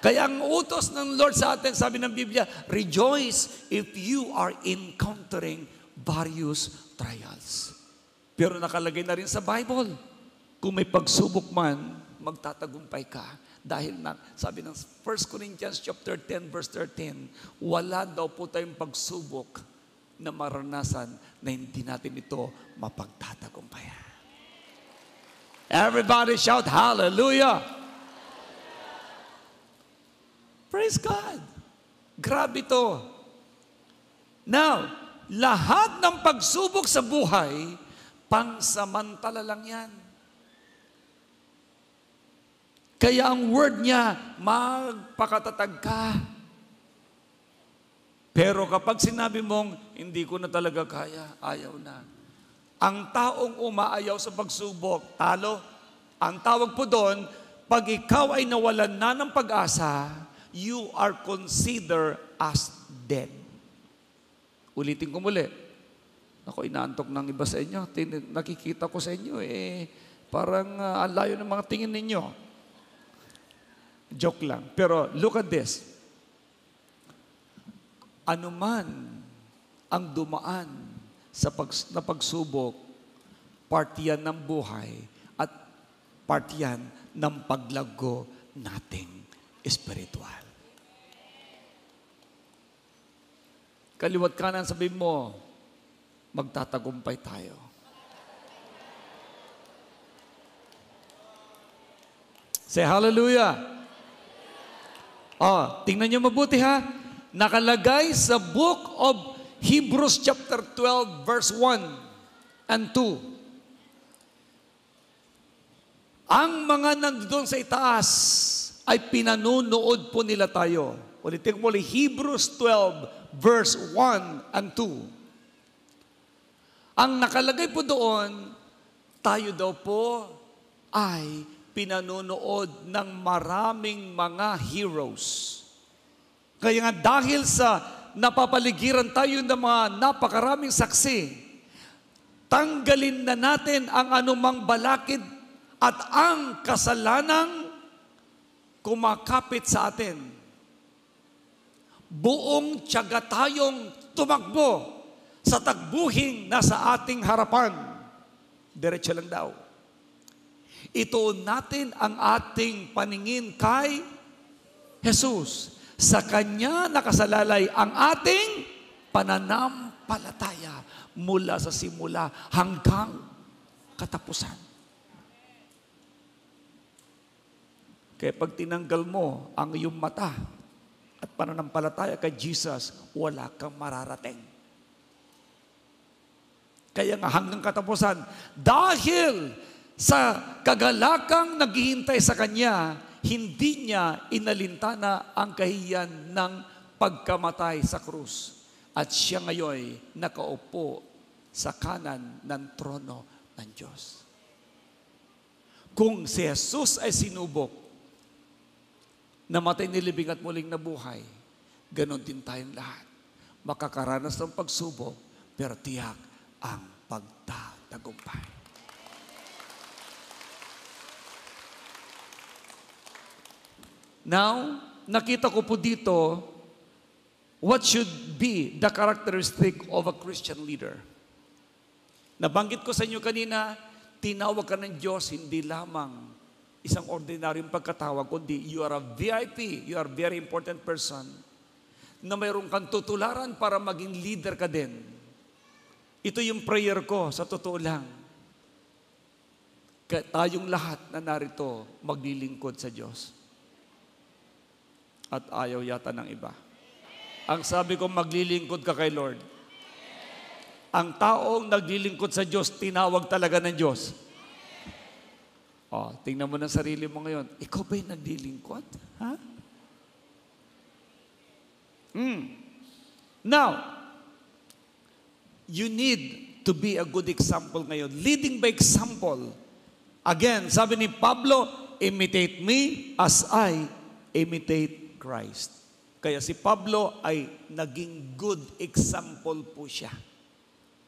S1: Kaya ang utos ng Lord sa atin, sabi ng Biblia, rejoice if you are encountering various trials. Pero nakalagay na rin sa Bible, kung may pagsubok man, magtatagumpay ka. Dahil na, sabi ng 1 Corinthians chapter 10, verse 13, wala daw po tayong pagsubok na maranasan na hindi natin ito mapagtatagumpayan. Everybody shout hallelujah! Praise God! Grabe to. Now, lahat ng pagsubok sa buhay, pangsamantala lang yan. Kaya ang word niya, magpakatatag ka. Pero kapag sinabi mong, hindi ko na talaga kaya, ayaw na. Ang taong umaayaw sa pagsubok, talo. Ang tawag po doon, pag ikaw ay nawalan na ng pag-asa, you are considered as dead. Ulitin ko muli. Ako, inaantok ng iba sa inyo. Nakikita ko sa inyo, parang ang layo ng mga tingin ninyo. Joke lang. Pero look at this. Ano man ang dumaan sa pagsubok, part yan ng buhay at part yan ng paglago nating espiritual. Kaliwat kanan, sabihin mo, magtatagumpay tayo. Say hallelujah! Tingnan niyo mabuti ha. Nakalagay sa book of Hebrews chapter 12 verse 1 and 2. Ang mga nandoon sa itaas ay pinanunood po nila tayo. Ulitin ko muli, Hebrews 12 verse 1 and 2. Ang nakalagay po doon, tayo daw po ay pinanunood ng maraming mga heroes. Kaya nga dahil sa napapaligiran tayo ng mga napakaraming saksi, tanggalin na natin ang anumang balakid at ang kasalanang kumakapit sa atin. Buong tiyaga tayong tumakbo sa tagbuhing nasa ating harapan. Diretso lang daw. Ituon natin ang ating paningin kay Jesus. Sa Kanya nakasalalay ang ating pananampalataya mula sa simula hanggang katapusan. Kaya pag tinanggal mo ang iyong mata at pananampalataya kay Jesus, wala kang mararating. Kaya nga hanggang katapusan, dahil sa kagalakang naghihintay sa Kanya, hindi Niya inalintana ang kahiyan ng pagkamatay sa krus. At Siya ngayon nakaupo sa kanan ng trono ng Diyos. Kung si Jesus ay sinubok, namatay nilibing at muling nabuhay, ganon din tayong lahat. Makakaranas ng pagsubok, pero tiyak ang pagtatagumpay. Now, nakita ko po dito, what should be the characteristic of a Christian leader? Nabanggit ko sa inyo kanina, tinawag ka ng Diyos, hindi lamang isang ordinaryong pagkatawag, kundi you are a VIP, you are a very important person, na mayroon kang tutularan para maging leader ka din. Ito yung prayer ko, sa totoo lang. Tayong lahat na narito, maglilingkod sa Diyos. At ayaw yata ng iba. Ang sabi ko, maglilingkod ka kay Lord. Ang taong naglilingkod sa Diyos, tinawag talaga ng Diyos. Tingnan mo ng sarili mo ngayon. Ikaw ba'y naglilingkod? Ha? Now, you need to be a good example ngayon. Leading by example. Again, sabi ni Pablo, imitate me as I imitate Christ. Kaya si Pablo ay naging good example po siya.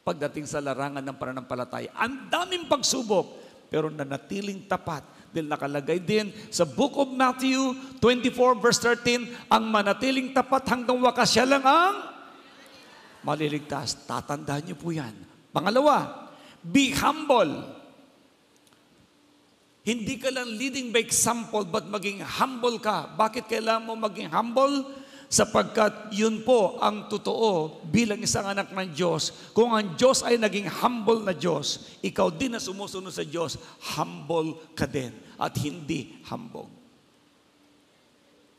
S1: Pagdating sa larangan ng pananampalataya. Ang daming pagsubok, pero nanatiling tapat. Dahil nakalagay din sa Book of Matthew 24 verse 13, ang manatiling tapat hanggang wakas siya lang ang maliligtas. Tatandaan niyo po yan. Pangalawa, be humble. Hindi ka lang leading by example, but maging humble ka. Bakit kailangan mo maging humble? Sapagkat yun po ang totoo bilang isang anak ng Diyos. Kung ang Diyos ay naging humble na Diyos, ikaw din na sumusunod sa Diyos, humble ka din at hindi hambog.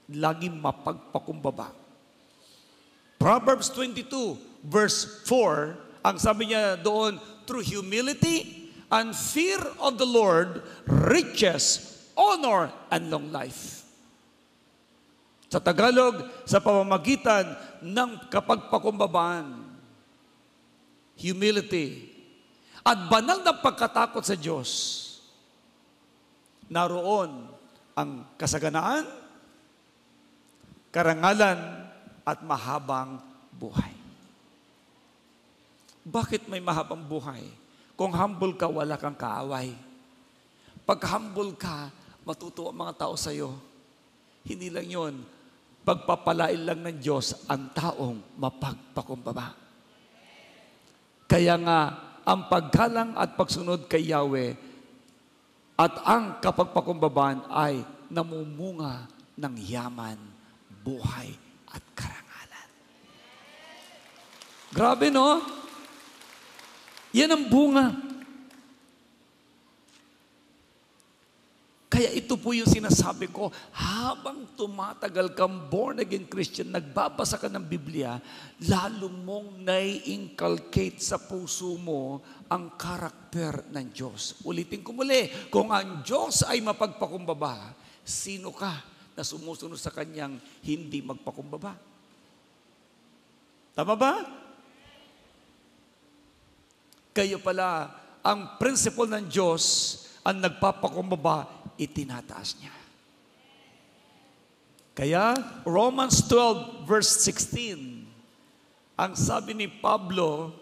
S1: Laging mapagpakumbaba. Proverbs 22 verse 4, ang sabi niya doon, through humility and fear of the Lord, riches, honor, and long life. Sa Tagalog, sa pamamagitan ng kapagpakumbabaan, humility, at banal na pagkatakot sa Diyos, naroon ang kasaganaan, karangalan, at mahabang buhay. Bakit may mahabang buhay? Kung humble ka, wala kang kaaway. Pag humble ka, matutuwa ang mga tao sa iyo. Hindi lang yun, pagpapalain lang ng Diyos ang taong mapagpakumbaba. Kaya nga, ang paggalang at pagsunod kay Yahweh at ang kapagpakumbabaan ay namumunga ng yaman, buhay, at karangalan. Grabe, no? Yan ang bunga. Kaya ito po yung sinasabi ko, habang tumatagal kang born-again Christian, nagbabasa ka ng Biblia, lalo mong nai-inculcate sa puso mo ang karakter ng Diyos. Ulitin ko muli, kung ang Diyos ay mapagpakumbaba, sino ka na sumusunod sa Kanyang hindi magpakumbaba? Tama ba? Kayo pala, ang principle ng Diyos, ang nagpapakumbaba, itinataas niya. Kaya, Romans 12 verse 16, ang sabi ni Pablo,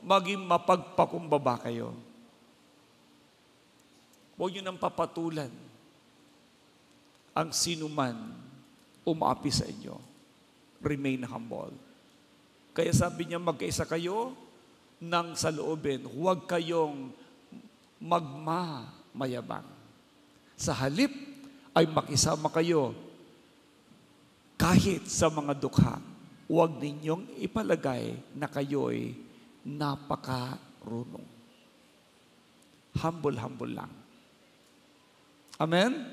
S1: maging mapagpakumbaba kayo. Huwag niyo nang papatulan ang sinuman umaapi sa inyo. Remain humble. Kaya sabi niya, magkaisa kayo ng saloobin. Huwag kayong magmamayabang. Sa halip ay makisama kayo kahit sa mga dukha. Huwag ninyong ipalagay na kayo'y napakarunong. Humble lang. Amen?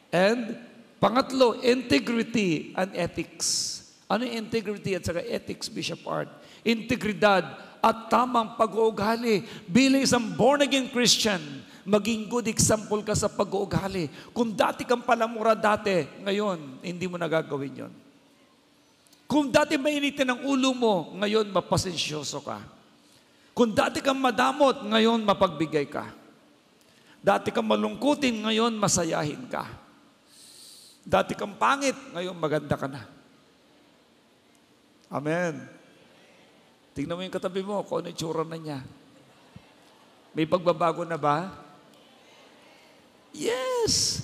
S1: And pangatlo, integrity and ethics. Ano yung integrity at saka ethics, Bishop Art? Integridad at tamang pag-uugali. Bilang isang born-again Christian, maging good example ka sa pag-uugali. Kung dati kang palamura dati, ngayon, hindi mo nagagawin yon. Kung dati mainitin ang ulo mo, ngayon mapasensyoso ka. Kung dati kang madamot, ngayon mapagbigay ka. Dati kang malungkutin, ngayon masayahin ka. Dati kang pangit, ngayon maganda ka na. Amen. Tingnan mo yung katabi mo, kung ano yung tsura na niya. May pagbabago na ba? Yes!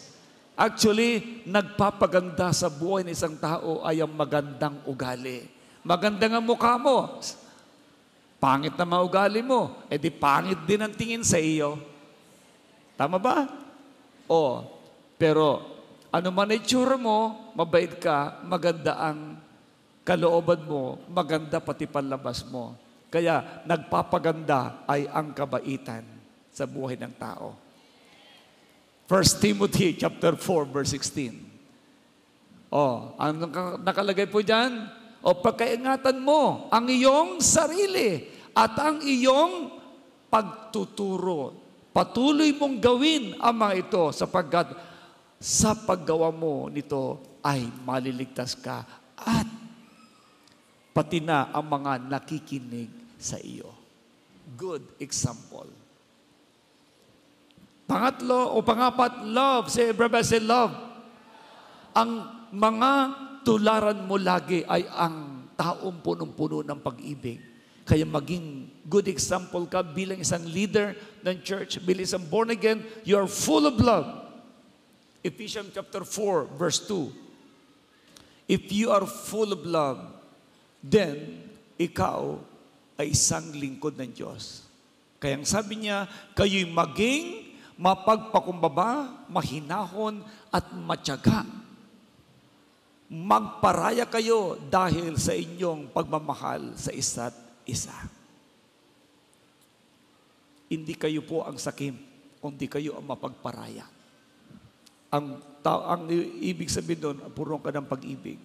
S1: Actually, nagpapaganda sa buhay ng isang tao ay ang magandang ugali. Maganda nga mukha mo. Pangit na mga ugali mo. Eh di pangit din ang tingin sa iyo. Tama ba? Pero ano man ang itsura mo, mabait ka, maganda ang kalooban mo, maganda pati panlabas mo. Kaya nagpapaganda ay ang kabaitan sa buhay ng tao. 1 Timothy chapter 4 verse 16. Ang nakalagay po dyan, pagkaingatan mo ang iyong sarili at ang iyong pagtuturo. Patuloy mong gawin ang mga ito sapagkat sa paggawa mo nito ay maliligtas ka at pati na ang mga nakikinig sa iyo. Good example. Pangapat, love. Say, brother, say love. Ang mga tularan mo lagi ay ang taong punong-puno ng pag-ibig. Kaya maging good example ka bilang isang leader ng church, bilang isang born again, you are full of love. Ephesians chapter 4, verse 2. If you are full of love, then ikaw ay isang lingkod ng Diyos. Kaya ang sabi niya, kayo'y maging mapagpakumbaba, mahinahon at matyaga. Magparaya kayo dahil sa inyong pagmamahal sa isa't isa. Hindi kayo po ang sakim, kundi kayo ang mapagparaya. Ang ibig sabihin doon, purong ka ng pag-ibig.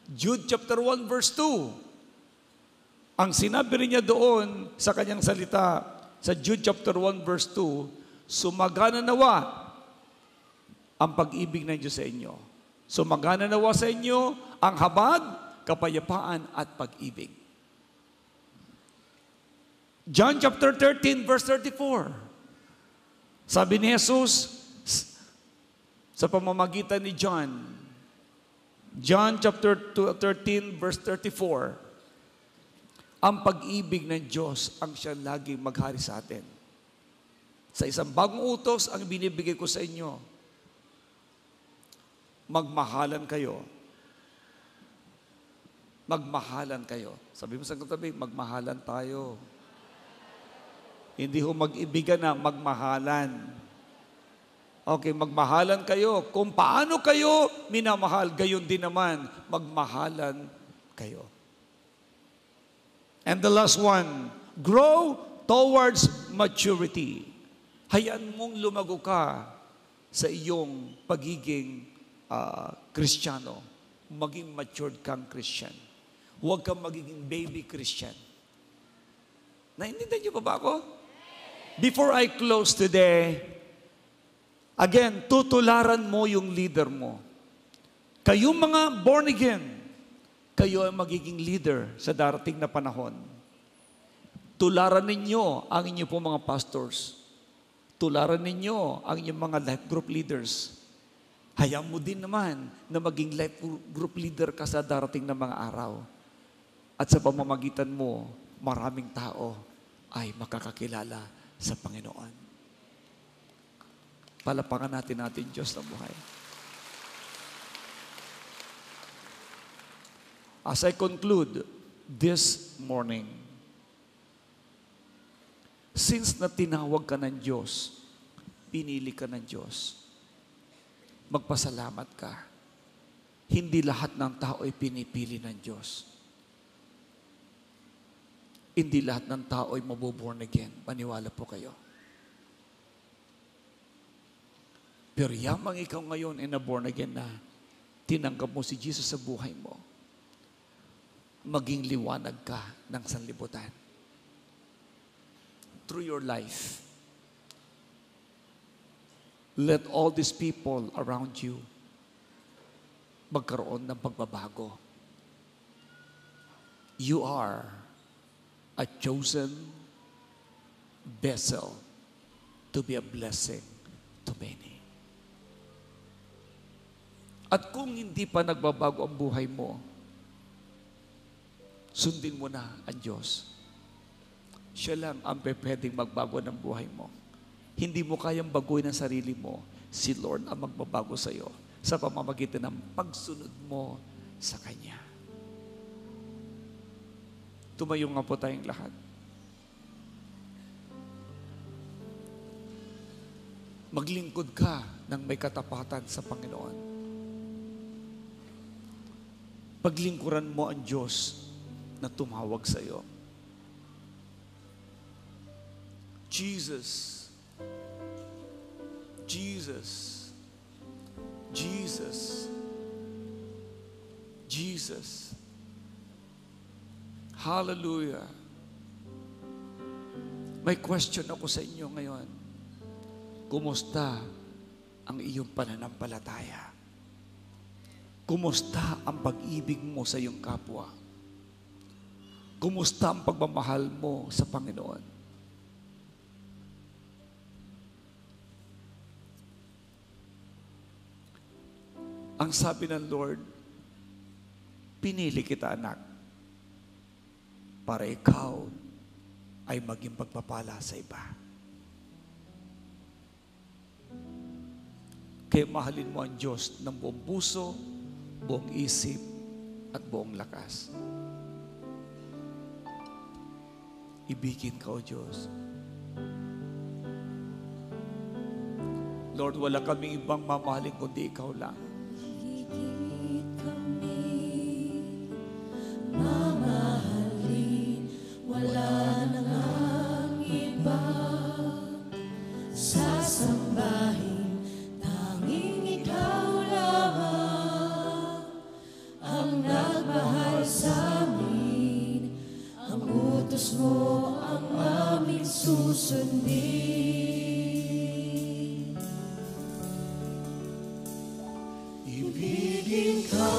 S1: Jude chapter 1 verse 2. Ang sinabi rin niya doon sa kanyang salita, sa Jude chapter 1 verse 2, sumagana nawa ang pag-ibig ng Diyos sa inyo. Sumagana nawa sa inyo ang habag, kapayapaan at pag-ibig. John chapter 13 verse 34. Sabi ni Jesus sa pamamagitan ni John, John chapter 13 verse 34, ang pag-ibig ng Diyos ang siya laging maghari sa atin. Sa isang bagong utos ang binibigay ko sa inyo, magmahalan kayo. Magmahalan kayo. Sabi mo sa katabi, magmahalan tayo. Hindi ho mag-ibigan na, magmahalan. Okay, magmahalan kayo. Kung paano kayo minamahal, gayon din naman, magmahalan kayo. And the last one, grow towards maturity. Hayaan mong lumago ka sa iyong pagiging Kristiyano. Maging matured kang Christian. Huwag kang magiging baby Christian. Naintindihan niyo pa ba ako? Before I close today, again, tutularan mo yung leader mo. Kayong mga born again, kayo ang magiging leader sa darating na panahon. Tularan ninyo ang inyong po mga pastors. Tularan ninyo ang inyong mga life group leaders. Hayaan mo din naman na maging life group leader ka sa darating na mga araw. At sa pamamagitan mo, maraming tao ay makakakilala sa Panginoon. Palapakan natin Diyos ng buhay. As I conclude this morning, since na tinawag ka ng Diyos, pinili ka ng Diyos, magpasalamat ka. Hindi lahat ng tao ay pinipili ng Diyos. Hindi lahat ng tao ay mabuborn again. Maniwala po kayo. Pero yamang ikaw ngayon ay na-born again na tinanggap mo si Jesus sa buhay mo, maging liwanag ka ng sanlibutan. Through your life, let all these people around you magkaroon ng pagbabago. You are a chosen vessel to be a blessing to many. At kung hindi pa nagbabago ang buhay mo, sundin mo na ang Diyos. Siya lang ang pwedeng magbago ng buhay mo. Hindi mo kayang baguhin ang sarili mo. Si Lord ang magbabago sa iyo sa pamamagitan ng pagsunod mo sa Kanya. Tumayo nga po tayong lahat. Maglingkod ka ng may katapatan sa Panginoon. Paglingkuran mo ang Diyos na tumawag sa iyo. Jesus, Jesus, Jesus, Jesus. Hallelujah. May question ako sa inyo ngayon. Kumusta ang iyong pananampalataya? Kumusta ang pag-ibig mo sa iyong kapwa? Kumusta ang pagmamahal mo sa Panginoon? Ang sabi ng Lord, pinili kita, anak, para ikaw ay maging pagpapala sa iba. Kaya mahalin mo ang Diyos ng buong puso, buong isip, at buong lakas. Ibigin ka, O Diyos. Lord, wala kaming ibang mamahalin kundi ikaw lang.
S2: Higit kami mamahalin, wala nang ang iba. Sasambahin, tanging ikaw lamang ang nagmahal sa amin. Ang utos mo ang aming susundin. Ibigin ka,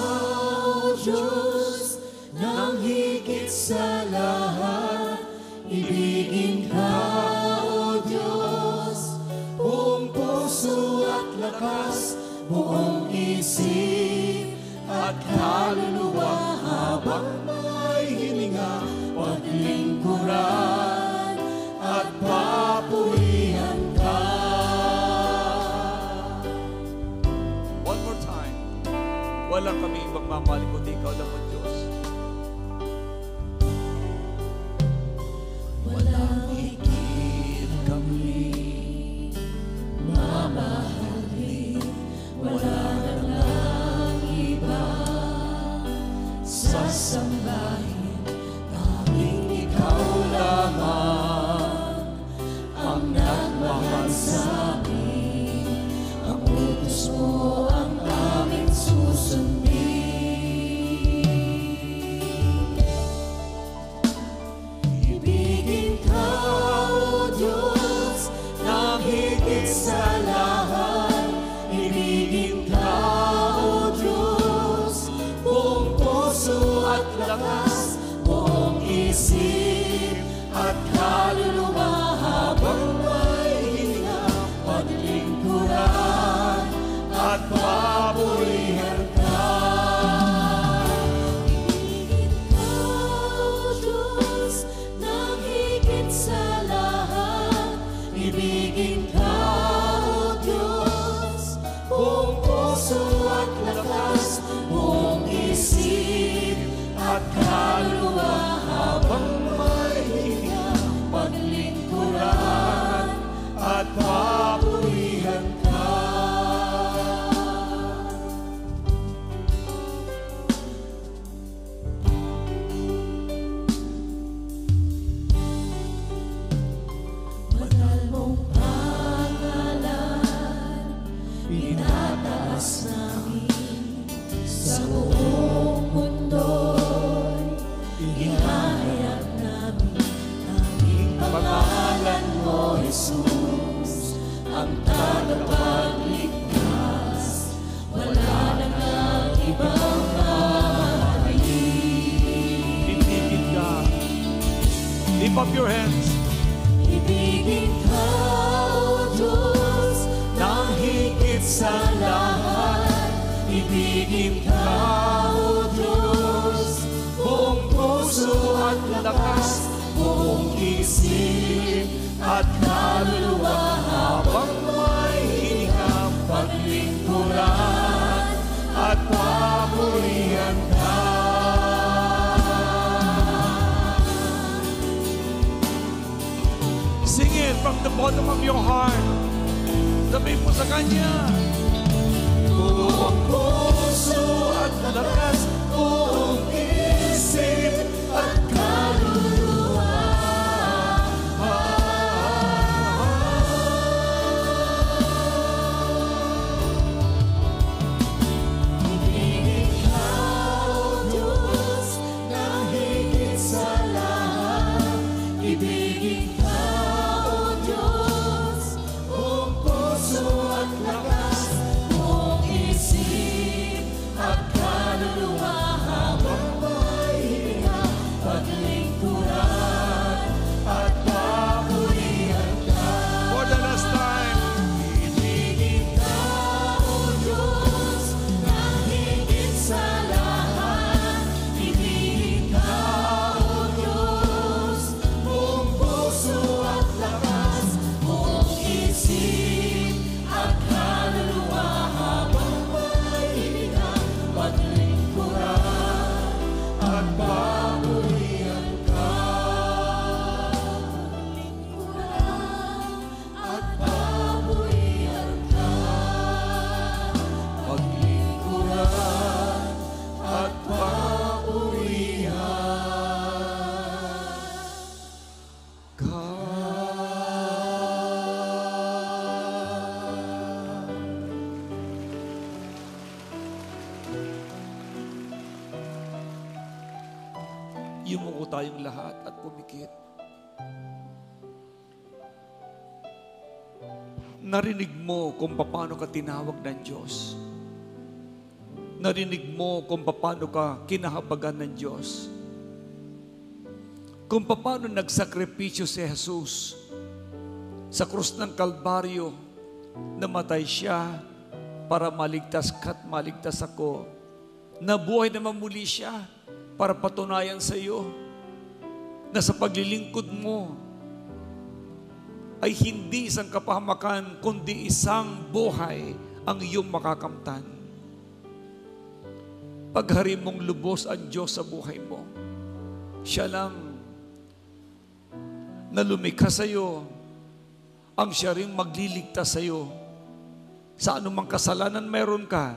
S2: O Diyos, nang higit sa lahat. Ibigin ka, O Diyos, buong puso at lakas, buong isip at kaluluwa. Habang may hininga, paglingkuran at papurihan ka.
S1: One more time. Wala kami ibang mamahalin kundi ikaw lang, O Diyos.
S2: Walang higit kami mamahalin, wala nang iba. Sasambahin, tanging ikaw lamang ang nagmahal sa amin. Ang utos mo ang aming susundin. Ibigin ka, O Diyos, nang higit sa lahat. Ibigin ka, O Diyos, buong puso at lakas, buong isip at kaluluwa. Habang may hininga, paglingkuran at papurihan ka. Ibigin ka, O Diyos, nang higit sa lahat. Ibigin ka, O Diyos, buong puso at lakas, buong isip at kaluluwa. Habang may hininga, paglingkuran at papurihan ka. Mahal mong pangalan, pinataas namin sa buong mundo'y inahayag namin. Tanging pangalan mo, Jesus, ang tagapagligtas. Wala nang ang ibang mamahalin.
S1: Ibigin ka. Lift up your hands.
S2: Ibigin ka, O Diyos, nang higit sa lahat. Ibigin ka, O Diyos, buong puso at lakas, buong isip at kaluluwa. Habang may hininga, paglingkuran at papurihan ka.
S1: Sing it from the bottom of your heart. Sabihin mo sa Kanya.
S2: Buong puso at lakas, buong isip at kaluluwa. Ibigin ka, O
S1: Yumuko tayong lahat at pumikit. Narinig mo kung paano ka tinawag ng Diyos. Narinig mo kung paano ka kinahabagan ng Diyos. Kung paano nagsakripisyo si Jesus sa krus ng Kalbaryo, namatay siya para maligtas ka't maligtas ako. Nabuhay na mamuli siya para patunayan sa iyo na sa paglilingkod mo ay hindi isang kapahamakan, kundi isang buhay ang iyong makakamtan. Paghari mong lubos ang Diyos sa buhay mo, siya lang na lumikha sa iyo, ang siya ring magliligtas sa iyo. Sa anumang kasalanan meron ka,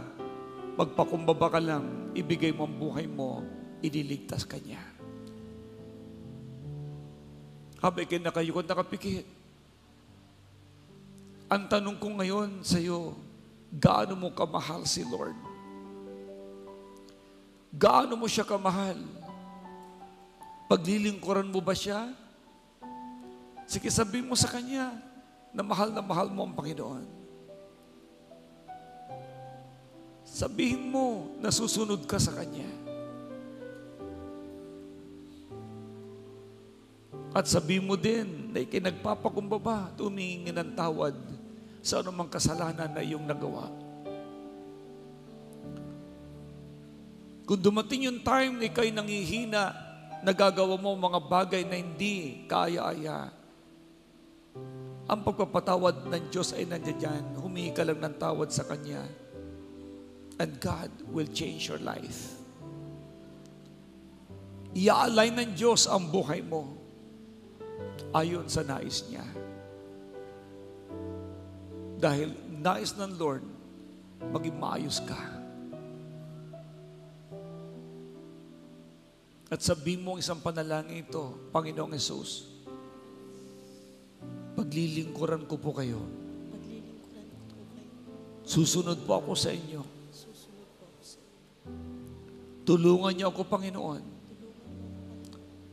S1: magpakumbaba ka lang, ibigay mo ang buhay mo, ililigtas ka niya. Habang kinakayo ko nakapikit, ang tanong ko ngayon sa iyo, gaano mo kamahal si Lord? Gaano mo siya kamahal? Paglilingkuran mo ba siya? Sige, sabihin mo sa Kanya na mahal mo ang Panginoon. Sabihin mo na susunod ka sa Kanya. At sabihin mo din na ikinagpapakumbaba, tumingi ng tawad sa anumang kasalanan na iyong nagawa. Kung dumating yung time na ikaw'y nangihina, nagagawa mo mga bagay na hindi kaya-aya, ang pagpapatawad ng Diyos ay nandiyan dyan. Humingi ka lang ng tawad sa Kanya. And God will change your life. I-align ng Diyos ang buhay mo ayon sa nais niya. Dahil nais ng Lord, maging maayos ka. At sabihin mo ang isang panalangin ito, Panginoong Hesus, paglilingkuran ko po kayo. Susunod po ako sa inyo. Tulungan niyo ako, Panginoon,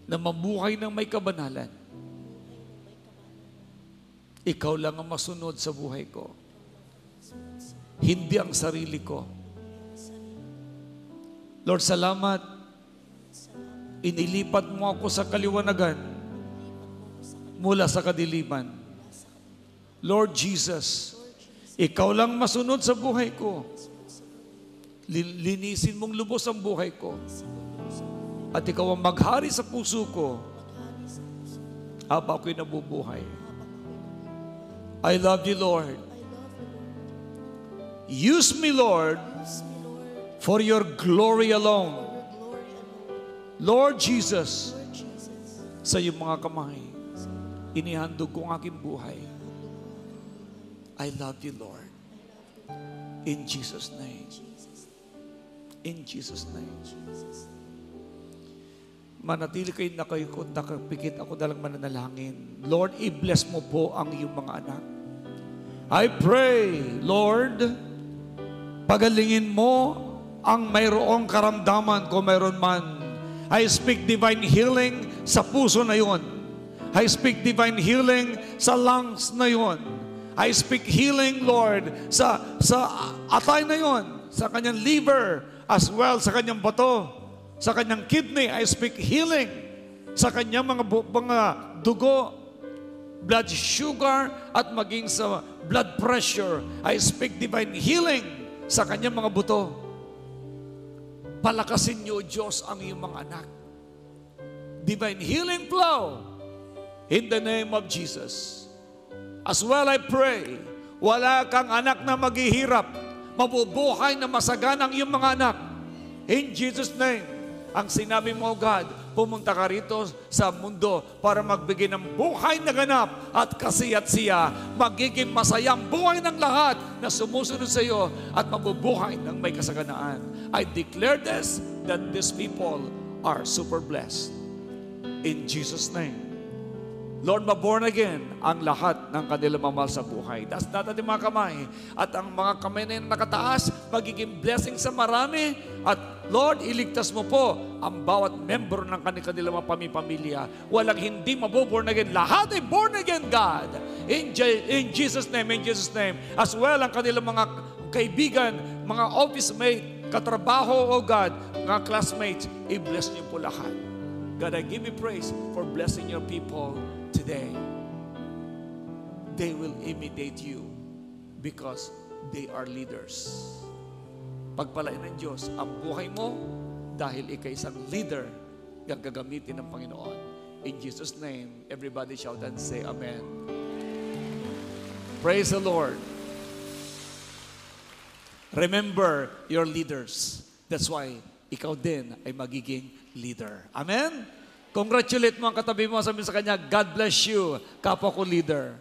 S1: na mabuhay ng may kabanalan. Ikaw lang ang masunod sa buhay ko. Hindi ang sarili ko. Lord, salamat. Inilipat mo ako sa kaliwanagan mula sa kadiliman. Lord Jesus, ikaw lang masunod sa buhay ko. Linisin mong lubos ang buhay ko. At ikaw ang maghari sa puso ko habang ako'y nabubuhay. I love you, Lord. Use me, Lord, for your glory alone. Lord Jesus, sa iyong mga kamay, inihandog ko ang aking buhay. I love you, Lord. In Jesus' name. In Jesus' name. Manatili kayo nakapikit ako dalang mananalangin. Lord, i-bless mo po ang iyong mga anak. I pray, Lord, pagalingin mo ang mayroong karamdaman kung mayroon man. I speak divine healing sa puso na yon. I speak divine healing sa lungs na yon. I speak healing, Lord, sa atay na yon, sa kanyang liver, as well sa kanyang bato, sa kanyang kidney. I speak healing sa kanyang mga dugo, blood sugar, at maging sa blood pressure. I speak divine healing sa kanyang mga buto. Palakasin niyo, Diyos, ang iyong mga anak. Divine healing flow in the name of Jesus. As well, I pray, wala kang anak na maghihirap, mabubuhay na masagana ang iyong mga anak. In Jesus' name, ang sinabi mo, God, pumunta ka rito sa mundo para magbigay ng buhay na ganap at kasiyat-siya. Magiging masayang buhay ng lahat na sumusunod sa iyo at mabubuhay ng may kasaganaan. I declare this, that these people are super blessed. In Jesus' name. Lord, ma-born again ang lahat ng kanilang mamahal sa buhay. Taas natin mga kamay. At ang mga kamay na nakataas, magiging blessing sa marami at Lord, iligtas mo po ang bawat member ng kanilang mga pamilya. Walang hindi maboborn again. Lahat ay born again, God. In Jesus' name, in Jesus' name. As well, ang kanilang mga kaibigan, mga office mate, katrabaho, O God, mga classmates, i-bless niyo po lahat. God, I give you praise for blessing your people today. They will imitate you because they are leaders. Pagpalain ng Diyos ang buhay mo dahil ikay isang leader na gagamitin ng Panginoon. In Jesus' name, everybody shout and say Amen. Praise the Lord. Remember your leaders. That's why ikaw din ay magiging leader. Amen? Congratulate mo ang katabi mo, sabihin sa kanya, God bless you, kapwa ko leader.